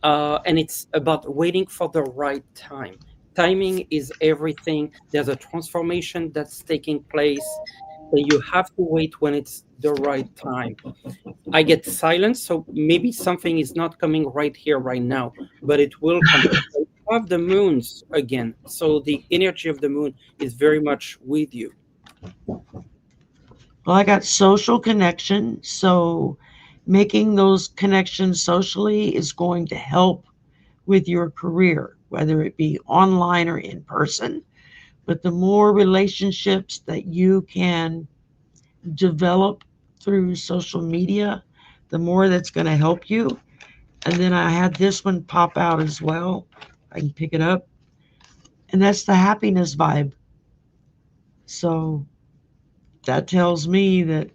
and it's about waiting for the right time. Timing is everything. There's a transformation that's taking place, and you have to wait when it's the right time. I get silence, so maybe something is not coming right here, right now, but it will come. You have the moons again, so the energy of the moon is very much with you. Well, I got social connection. So making those connections socially is going to help with your career, whether it be online or in person. But the more relationships that you can develop through social media, the more that's going to help you. And then I had this one pop out as well. I can pick it up. And that's the happiness vibe. So that tells me that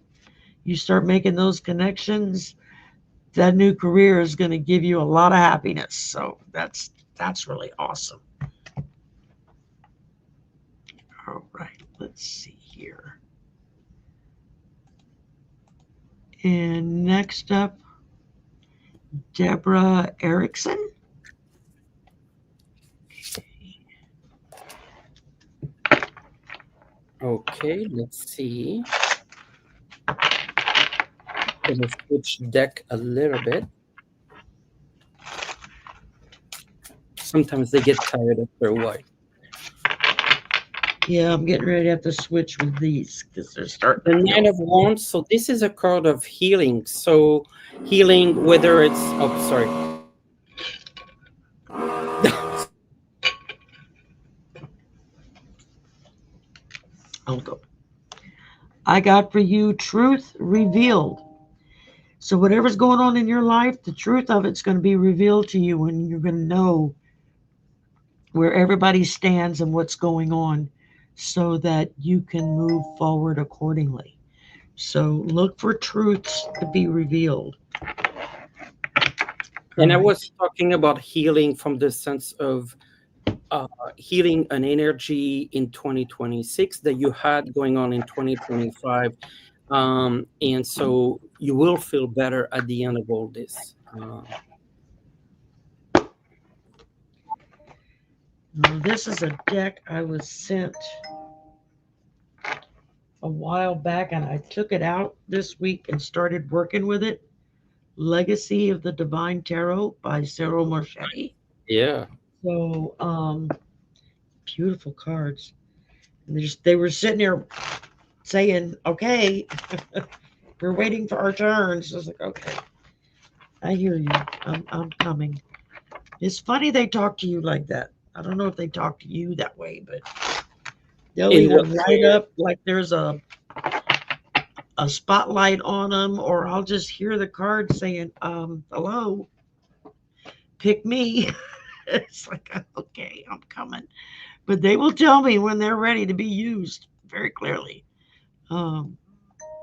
you start making those connections, that new career is going to give you a lot of happiness. So that's really awesome. All right, let's see here. And next up, Deborah Erickson. Okay, let's see. Gonna switch deck a little bit. Sometimes they get tired after a while. Yeah, I'm getting ready to have to switch with these because they're starting The to Nine feel. of Wands. So this is a card of healing. So healing, whether it's sorry, I'll go. I got for you truth revealed. So whatever's going on in your life, the truth of it's going to be revealed to you, and you're going to know where everybody stands and what's going on, so that you can move forward accordingly. So look for truths to be revealed. All and I right. was talking about healing from the sense of uh, healing an energy in 2026 that you had going on in 2025. And so you will feel better at the end of all this. Now, this is a deck I was sent a while back, and I took it out this week and started working with it. Legacy of the Divine Tarot by Cyril Marchetti. Yeah. So, beautiful cards. And they were sitting there saying, "Okay, we're waiting for our turns." I was like, "Okay, I hear you. I'm coming." It's funny they talk to you like that. I don't know if they talk to you that way, but they'll In either what light way? up like there's a spotlight on them, or I'll just hear the card saying, hello, pick me." It's like, okay, I'm coming. But they will tell me when they're ready to be used very clearly. Um,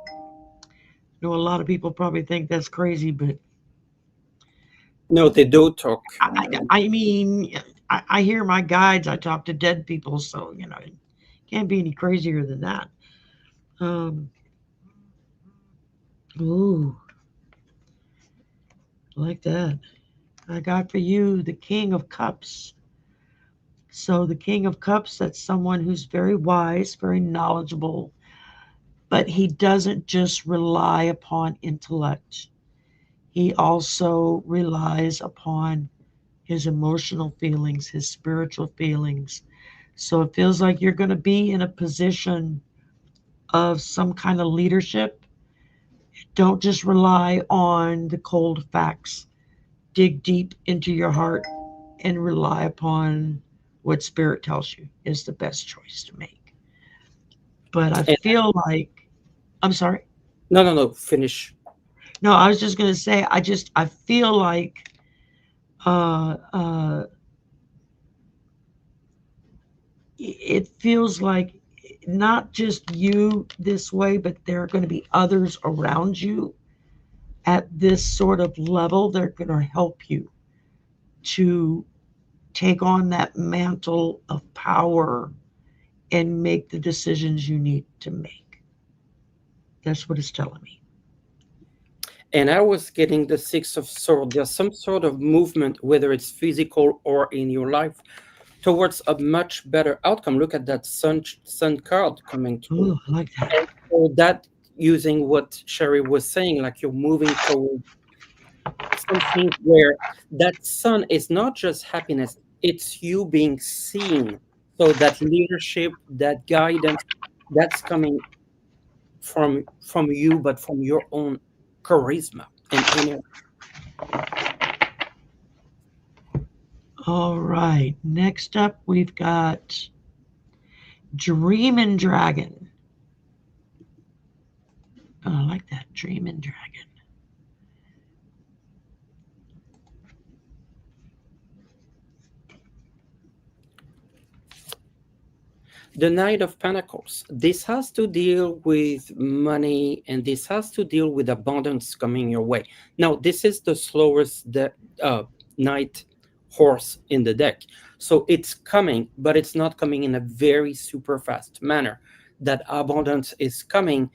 I know a lot of people probably think that's crazy, but No, they do talk. I mean, I hear my guides, I talk to dead people, so, it can't be any crazier than that. Um, ooh, like that. I got for you the King of Cups. So, the King of Cups, that's someone who's very wise, very knowledgeable, but he doesn't just rely upon intellect. He also relies upon his emotional feelings, his spiritual feelings. So it feels like you're going to be in a position of some kind of leadership. Don't just rely on the cold facts. Dig deep into your heart and rely upon what spirit tells you is the best choice to make. But I And feel like, I'm sorry. no, no, no. Finish. No, I was just going to say, I feel like uh, uh, it feels like not just you this way, but there are going to be others around you at this sort of level. They're going to help you to take on that mantle of power and make the decisions you need to make. That's what it's telling me. And I was getting the Six of Swords. There's some sort of movement, whether it's physical or in your life, towards a much better outcome. Look at that sun card coming through. Oh, I like that. And so that, using what Sherry was saying, like you're moving toward something where that sun is not just happiness, it's you being seen. So that leadership, that guidance, that's coming from you, but from your own charisma and inner. All right. Next up, we've got Dreamin' Dragon. Oh, I like that. Dreamin' Dragon. The Knight of Pentacles. This has to deal with money and this has to deal with abundance coming your way. Now, this is the slowest knight horse in the deck. So it's coming, but it's not coming in a very super fast manner. That abundance is coming,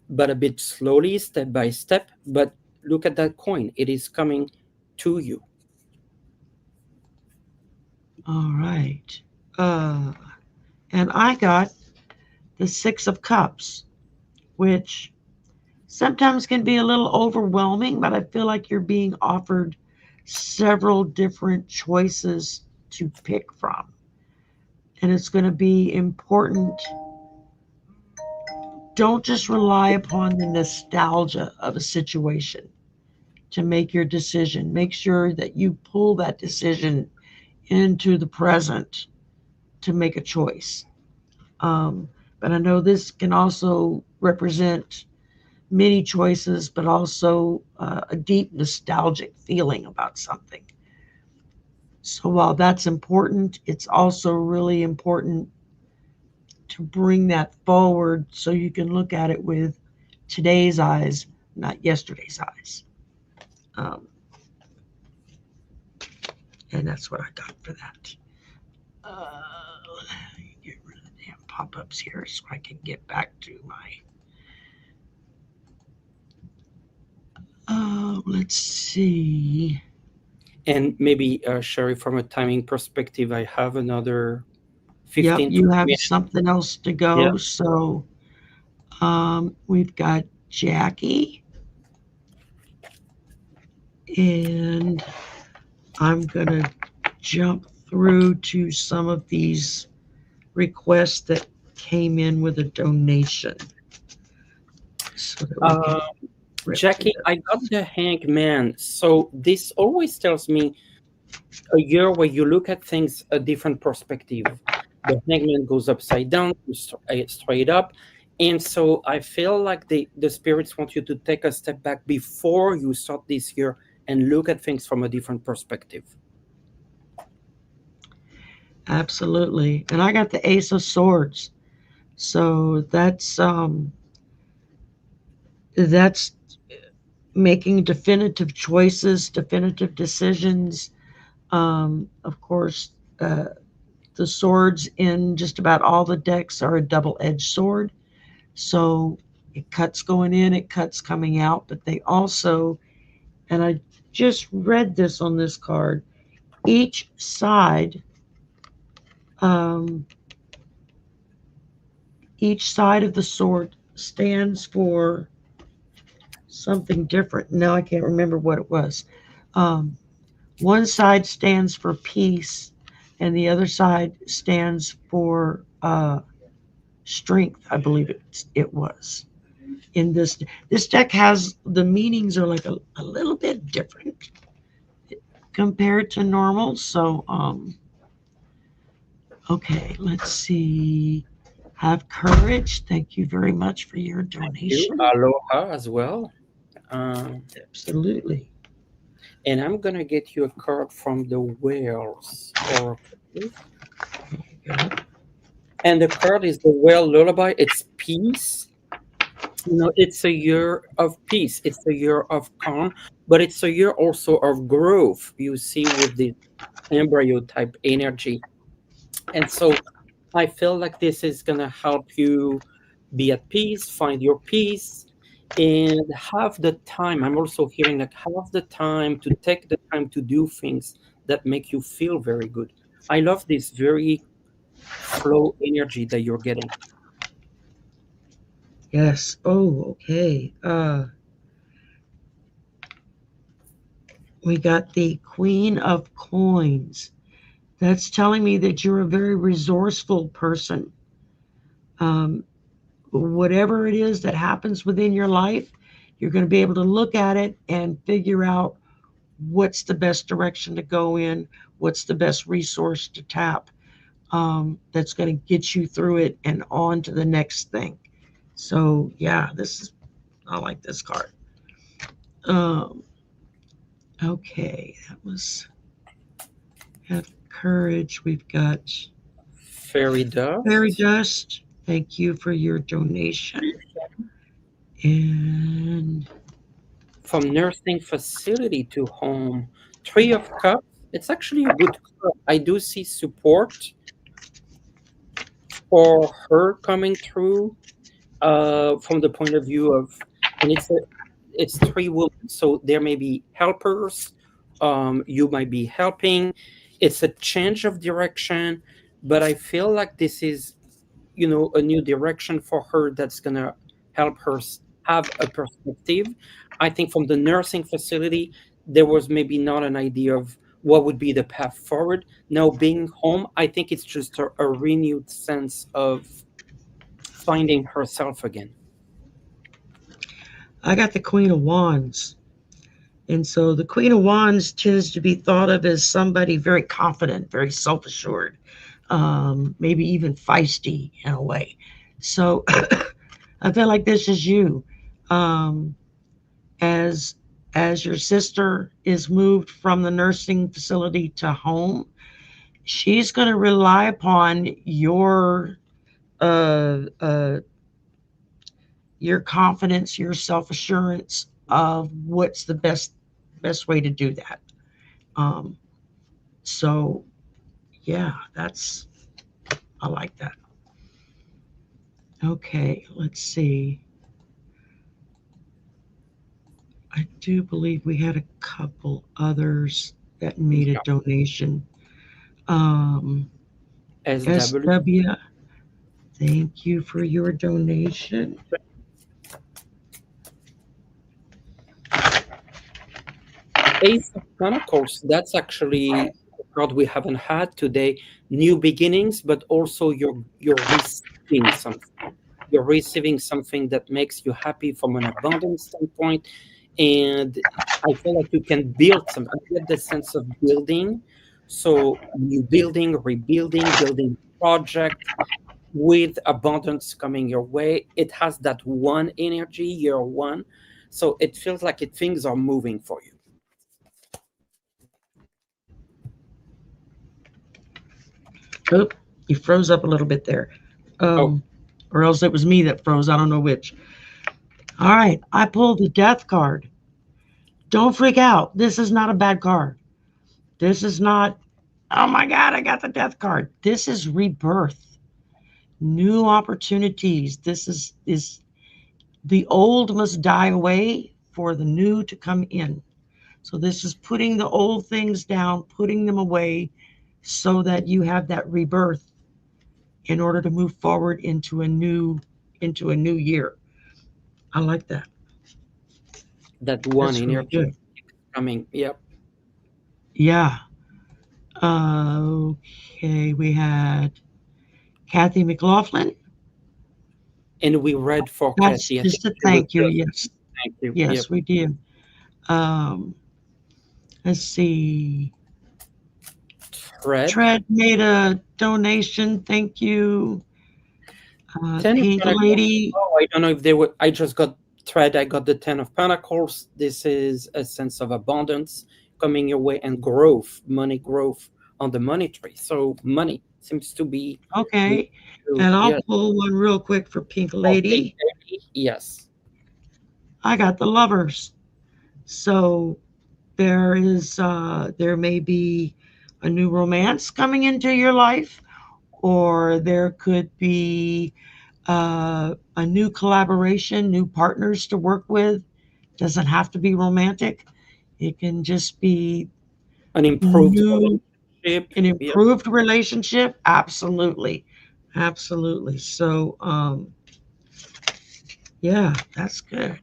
but a bit slowly, step by step. But look at that coin. It is coming to you. All right. Uh, and I got the Six of Cups, which sometimes can be a little overwhelming, but I feel like you're being offered several different choices to pick from. And it's going to be important. Don't just rely upon the nostalgia of a situation to make your decision. Make sure that you pull that decision into the present to make a choice. Um, but I know this can also represent many choices, but also a deep nostalgic feeling about something. So while that's important, it's also really important to bring that forward so you can look at it with today's eyes, not yesterday's eyes. Um, and that's what I got for that. Get rid of the damn pop ups here so I can get back to my. Let's see. And maybe, Sherry, from a timing perspective, I have another Yep, 15 you have minutes. something else to Yeah. go. So we've got Jackie, and I'm going to jump through to some of these requests that came in with a donation so that we Uh, can rip through Jackie, I got those. the hangman. So this always tells me a year where you look at things a different perspective. The hangman goes upside down, straight up. And so I feel like the spirits want you to take a step back before you start this year and look at things from a different perspective. Absolutely. And I got the Ace of Swords. So that's making definitive choices, definitive decisions. Of course, the swords in just about all the decks are a double-edged sword. So it cuts going in, it cuts coming out, but they also, and I just read this on this card, each side, um, each side of the sword stands for something different. Now I can't remember what it was. Um, one side stands for peace, and the other side stands for strength. I believe it was in this deck has the meanings are like a little bit different compared to normal. So okay, let's see. Have courage. Thank you very much for your You, donation. aloha as well. Um, Absolutely. and I'm gonna get you a card from the whales oracle. There you go. And the card is the whale lullaby. It's peace. You know, it's a year of peace. It's a year of calm, but it's a year also of growth. You see, with the embryo type energy. And so I feel like this is going to help you be at peace, find your peace, and have the time. I'm also hearing like have the time to take the time to do things that make you feel very good. I love this very flow energy that you're getting. Yes. Oh, okay. We got the Queen of Coins. That's telling me that you're a very resourceful person. Um, Whatever it is that happens within your life, you're going to be able to look at it and figure out what's the best direction to go in, what's the best resource to tap that's going to get you through it and on to the next thing. So, yeah, I like this card. Um, okay, that was have courage. We've got Fairy fairy dust dust. Thank you for your donation. And from nursing facility to home. Three of Cups. It's actually a good card. I do see support for her coming through from the point of view of, and it's three women, so there may be helpers You might be helping. It's a change of direction, but I feel like this is, a new direction for her that's gonna help her have a perspective. I think from the nursing facility, there was maybe not an idea of what would be the path forward. Now being home, I think it's just a renewed sense of finding herself again. I got the Queen of Wands. And so the Queen of Wands tends to be thought of as somebody very confident, very self assured, maybe even feisty in a way. So I feel like this is you. Um, as as your sister is moved from the nursing facility to home, she's going to rely upon uh, uh, your confidence, your self assurance of what's the best way to do that. Um, so yeah, that's I like that. Okay, let's see. I do believe we had a couple others that made a Yeah. donation. Um, SW. SW, thank you for your donation. Ace of Pentacles, that's actually a card we haven't had today. New beginnings, but also you're receiving something. You're receiving something that makes you happy from an abundance standpoint. And I feel like you can build some. I get the sense of building. So you building, rebuilding, building project with abundance coming your way. It has that one energy, year one. So it feels like things are moving for you. Oh, you froze up a little bit there. Oh, Um, or else it was me that froze. I don't know which. All right, I pulled the death card. Don't freak out. This is not a bad card. This is not, oh my God, I got the death card. This is rebirth, new opportunities. This is the old must die away for the new to come in. So this is putting the old things down, putting them away so that you have that rebirth in order to move forward into a new year. I like that. that one That's really energy good. coming. Yep. Yeah. Okay, we had Kathy McLaughlin. And we read for That's Kathy. I think just a it was thank you. just Yes, thank you. Yep. yes, we did. Um, let's see. Red. Tread made a donation. Thank you. Ten of Pink Pentacles. Lady. Oh, I don't know if they were. I just got thread. I got the Ten of Pentacles. This is a sense of abundance coming your way and growth, money growth on the money tree. So money seems to be moving Okay. to, And I'll yes. pull one real quick for Pink For Pink Lady. Lady, yes. I got the lovers. So there may be a new romance coming into your life, or there could be a new collaboration, new partners to work with. Doesn't have to be romantic. It can just be An improved new, relationship. an Yep. improved relationship. Absolutely, absolutely. So yeah, that's good.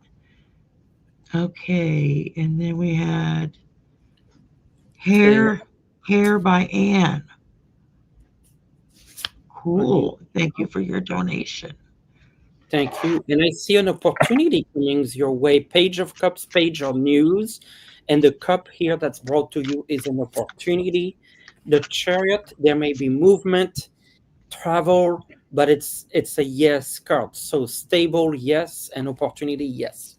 Okay, and then we had Staying hair by Anne. on you. Cool. Thank you for your donation. Thank you. And I see an opportunity coming your way. Page of Cups, page of news. And the cup here that's brought to you is an opportunity. The chariot, there may be movement, travel, but it's a yes card. So stable, yes, and opportunity, yes.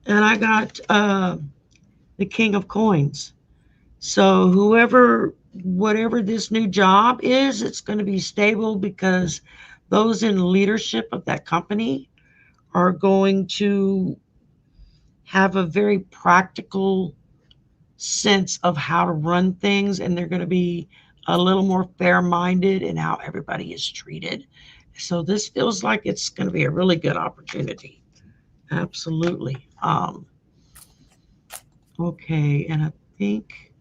And I got the King of Coins. So whoever, whatever this new job is, it's going to be stable because those in leadership of that company are going to have a very practical sense of how to run things, and they're going to be a little more fair minded in how everybody is treated. So this feels like it's going to be a really good opportunity. Absolutely. Okay, and I think,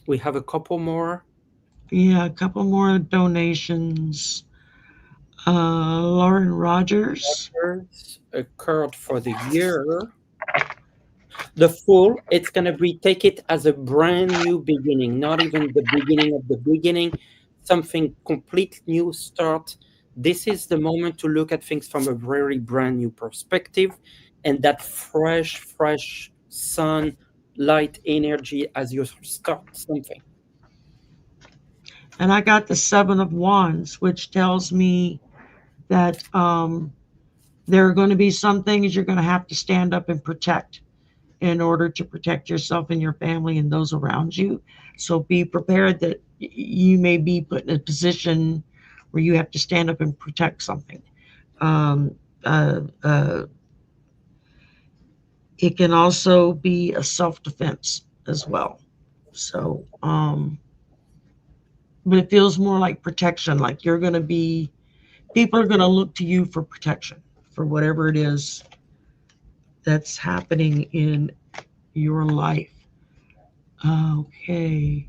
We have a couple more. yeah, a couple more donations. Lauren Rogers. There's a card for the year. The Fool, it's going to be take it as a brand new beginning, not even the beginning of the beginning, something complete new start. This is the moment to look at things from a very brand new perspective, and that fresh sun, light energy as you start something. And I got the Seven of Wands, which tells me that there are going to be some things you're going to have to stand up and protect in order to protect yourself and your family and those around you. So be prepared that you may be put in a position where you have to stand up and protect something. Um, uh, uh, it can also be a self defense as well. So, but it feels more like protection, like you're going to be, people are going to look to you for protection for whatever it is that's happening in your life. Okay,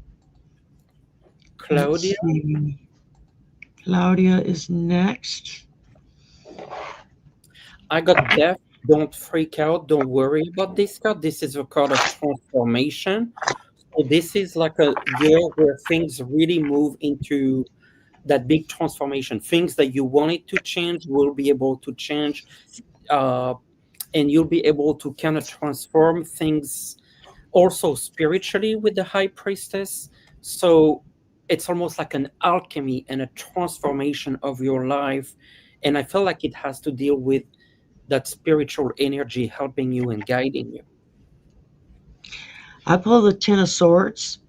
Claudia, let's see. Claudia is next. I got deaf. Don't freak out. Don't worry about this card. This is a card of transformation. So this is like a year where things really move into that big transformation. Things that you wanted to change will be able to change, uh, and you'll be able to kind of transform things also spiritually with the High Priestess. So it's almost like an alchemy and a transformation of your life. And I feel like it has to deal with that spiritual energy helping you and guiding you. I pull the Ten of Swords.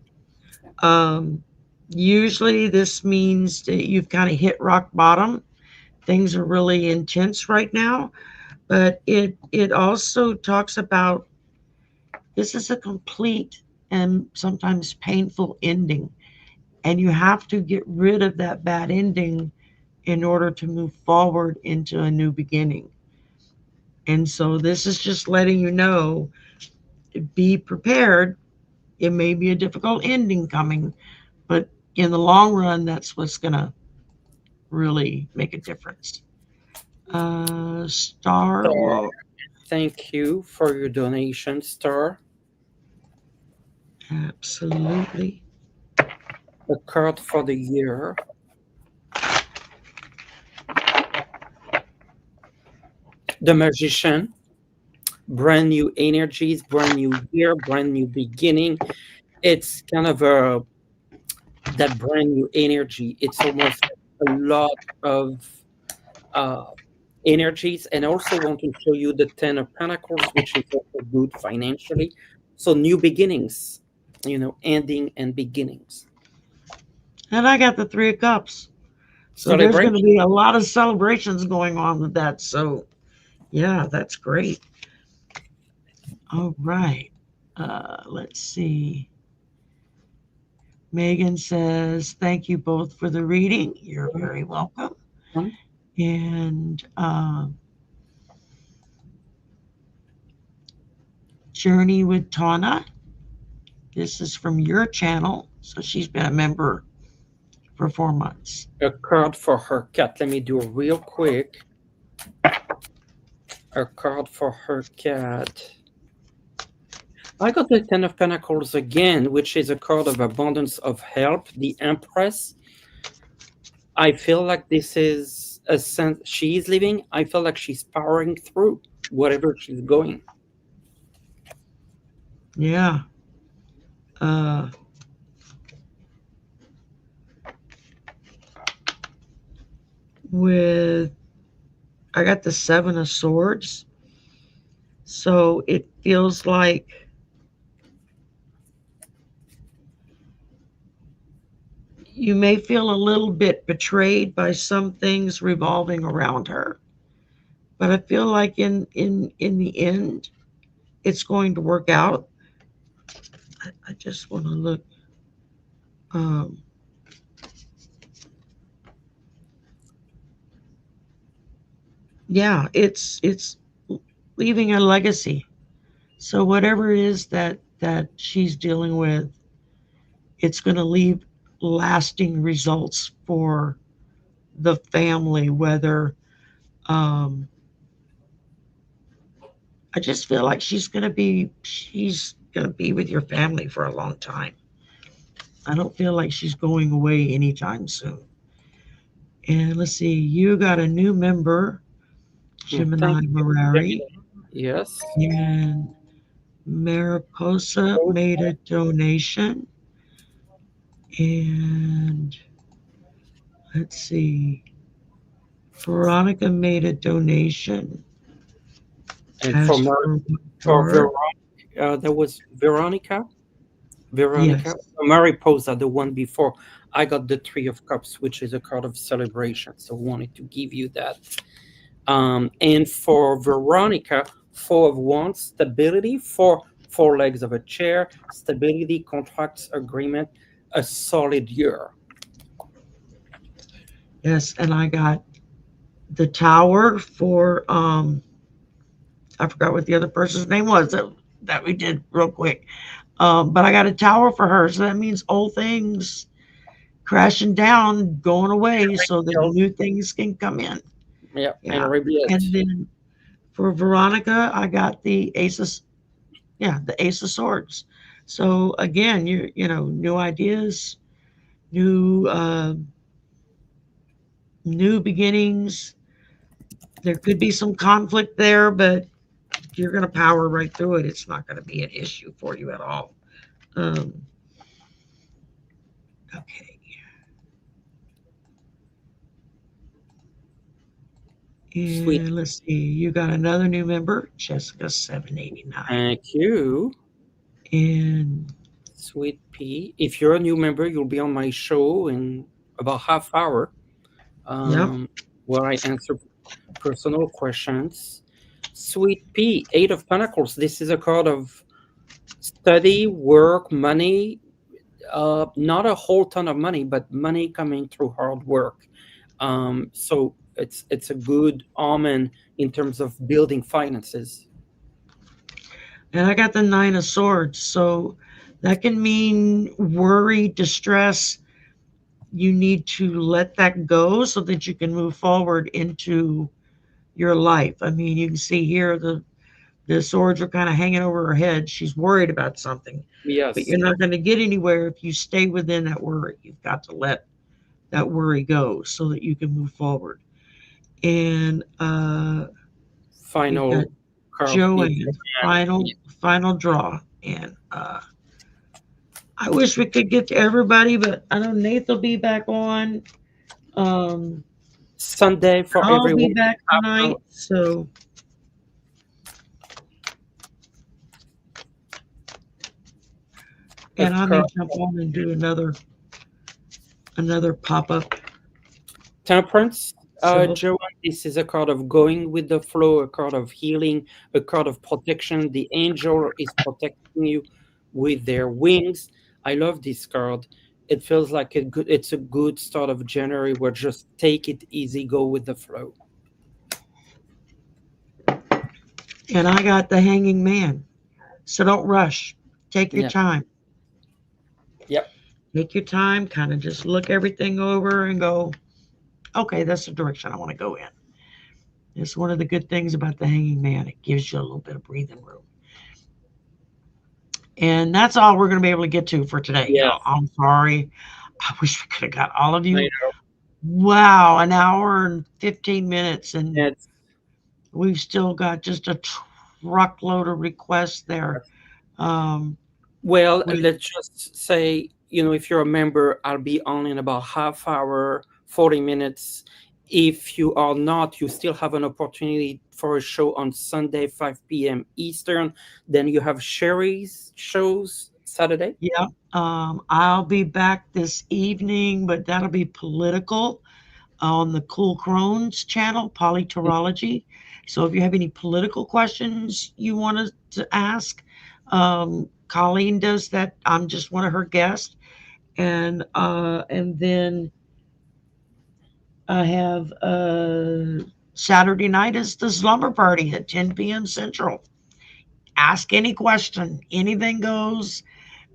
Um, Usually, this means that you've kind of hit rock bottom. Things are really intense right now, but it also talks about this is a complete and sometimes painful ending, and you have to get rid of that bad ending in order to move forward into a new beginning. And so, this is just letting you know, be prepared. It may be a difficult ending coming, but in the long run, that's what's going to really make a difference. Star, Star, well, thank you for your donation, Star. absolutely. A card for the year. The Magician, brand new energies, brand new year, brand new beginning. It's kind of a that brand new energy. It's almost a lot of uh, energies, and I also want to show you the Ten of Pentacles, which is also good financially. So new beginnings, ending and beginnings. And I got the Three of Cups. So there's going to Celebration. be a lot of celebrations going on with that. So, yeah, that's great. All right. Let's see. Megan says, thank you both for the reading. You're very welcome. And Journey with Tana, this is from your channel. So she's been a member for 4 months. A card for her cat. Let me do real quick. A card for her cat. I got the Ten of Pentacles again, which is a card of abundance of help. The Empress. I feel like this is a sense she is living. I feel like she's powering through whatever she's going. Yeah. Uh, with, I got the Seven of Swords. So it feels like you may feel a little bit betrayed by some things revolving around her. But I feel like in the end, it's going to work out. I just want to look. Um, yeah, it's leaving a legacy. So whatever it is that she's dealing with, it's going to leave lasting results for the family. Whether um, I just feel like she's gonna be with your family for a long time. I don't feel like she's going away anytime soon. And let's see, you got a new member, Well, thank Gemini you, Morari, Gemini. Yes. and Mariposa made a donation. And let's see, Veronica made a donation, And asked for one For card. there was Veronica, Yes. Mariposa, the one before. I got the Three of Cups, which is a card of celebration. So wanted to give you that. And for Veronica, Four of Wands, stability, four legs of a chair, stability, contracts, agreement, a solid year. Yes, and I got the tower for I forgot what the other person's name was that we did real quick. But I got a tower for her, so that means old things crashing down, going away, so that new things can come in. Yeah, Yeah, and rebuild. and then for Veronica, I got the Ace of yeah the Ace of Swords. So again, new ideas, new new beginnings. There could be some conflict there, but you're going to power right through it. It's not going to be an issue for you at all. Um, okay. Sweet. And let's see. You got another new member, Jessica 789. Thank you. And Sweet pea. If you're a new member, you'll be on my show in about half hour, yep. um, where I answer personal questions. Sweet pea, Eight of Pentacles. This is a card of study, work, money. Not a whole ton of money, but money coming through hard work. So it's a good omen in terms of building finances. And I got the Nine of Swords. So that can mean worry, distress. You need to let that go so that you can move forward into your life. I mean, you can see here the swords are kind of hanging over her head. She's worried about something, but Yes, you're not going to get anywhere if you stay within that worry. You've got to let that worry go so that you can move forward. And we've got final card in your Joanne, hand. final draw. And I wish we could get to everybody, but I know Nate will be back on. Um, Sunday for I'll be everyone. back Have tonight, so a and I may card. jump on and do another pop up. Temperance, So Joanne, this is a card of going with the flow, a card of healing, a card of protection. The angel is protecting you with their wings. I love this card. It feels like it's a good start of January where just take it easy, go with the flow. and I got the Hanging Man. So don't rush. Take your Yeah. time. Yep. Take your time. Kind of just look everything over and go, okay, that's the direction I want to go in. It's one of the good things about the Hanging Man. It gives you a little bit of breathing room. And that's all we're going to be able to get to for today, Yeah. y'all. I'm sorry. I wish we could have got all of I you. know. Wow, an hour and 15 minutes, and It's we've still got just a truckload of requests there. Um, Well, we, let's just say, if you're a member, I'll be on in about half hour, 40 minutes. If you are not, you still have an opportunity for a show on Sunday, 5 p.m. Eastern. Then you have Sherry's shows Saturday. yeah, I'll be back this evening, but that'll be political on the Cool Crones channel, Polytorology. So if you have any political questions you want to ask, Colleen does that. I'm just one of her guests, and then I have Saturday night is the slumber party at 10 p.m. Central. Ask any question, anything goes,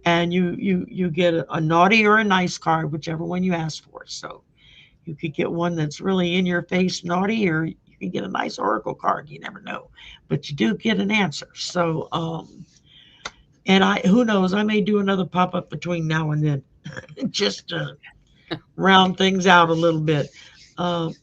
and you get a naughty or a nice card, whichever one you ask for. So you could get one that's really in your face, naughty, or you can get a nice oracle card. You never know, but you do get an answer. So and I who knows, I may do another pop up between now and then, just to round things out a little bit. Um,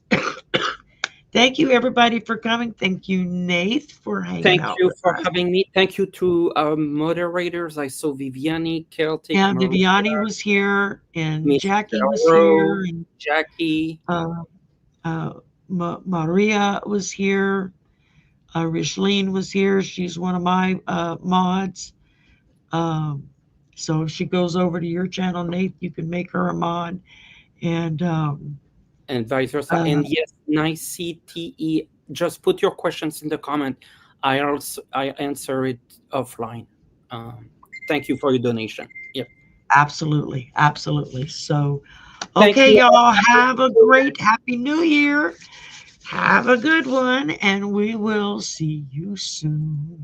thank you everybody for coming. Thank you, Nath, for hanging Thank out you with for us. having me. Thank you to our moderators. I saw Viviani, Celtic, Yeah, Maria, Viviani was here, and Mr. Jackie was Rose, here, and Jackie, uh, Maria was here. Rishlene was here. She's one of my mods. Um, so if she goes over to your channel, Nate, you can make her a mod. And and vice versa. uh, And yes, nice CTE. Just put your questions in the comment. I answer it offline. Um, Thank you for your donation. Yep. absolutely, absolutely. So, Thank okay, you all. y'all, Have a have a good great, happy new year. Have a good one, and we will see you soon.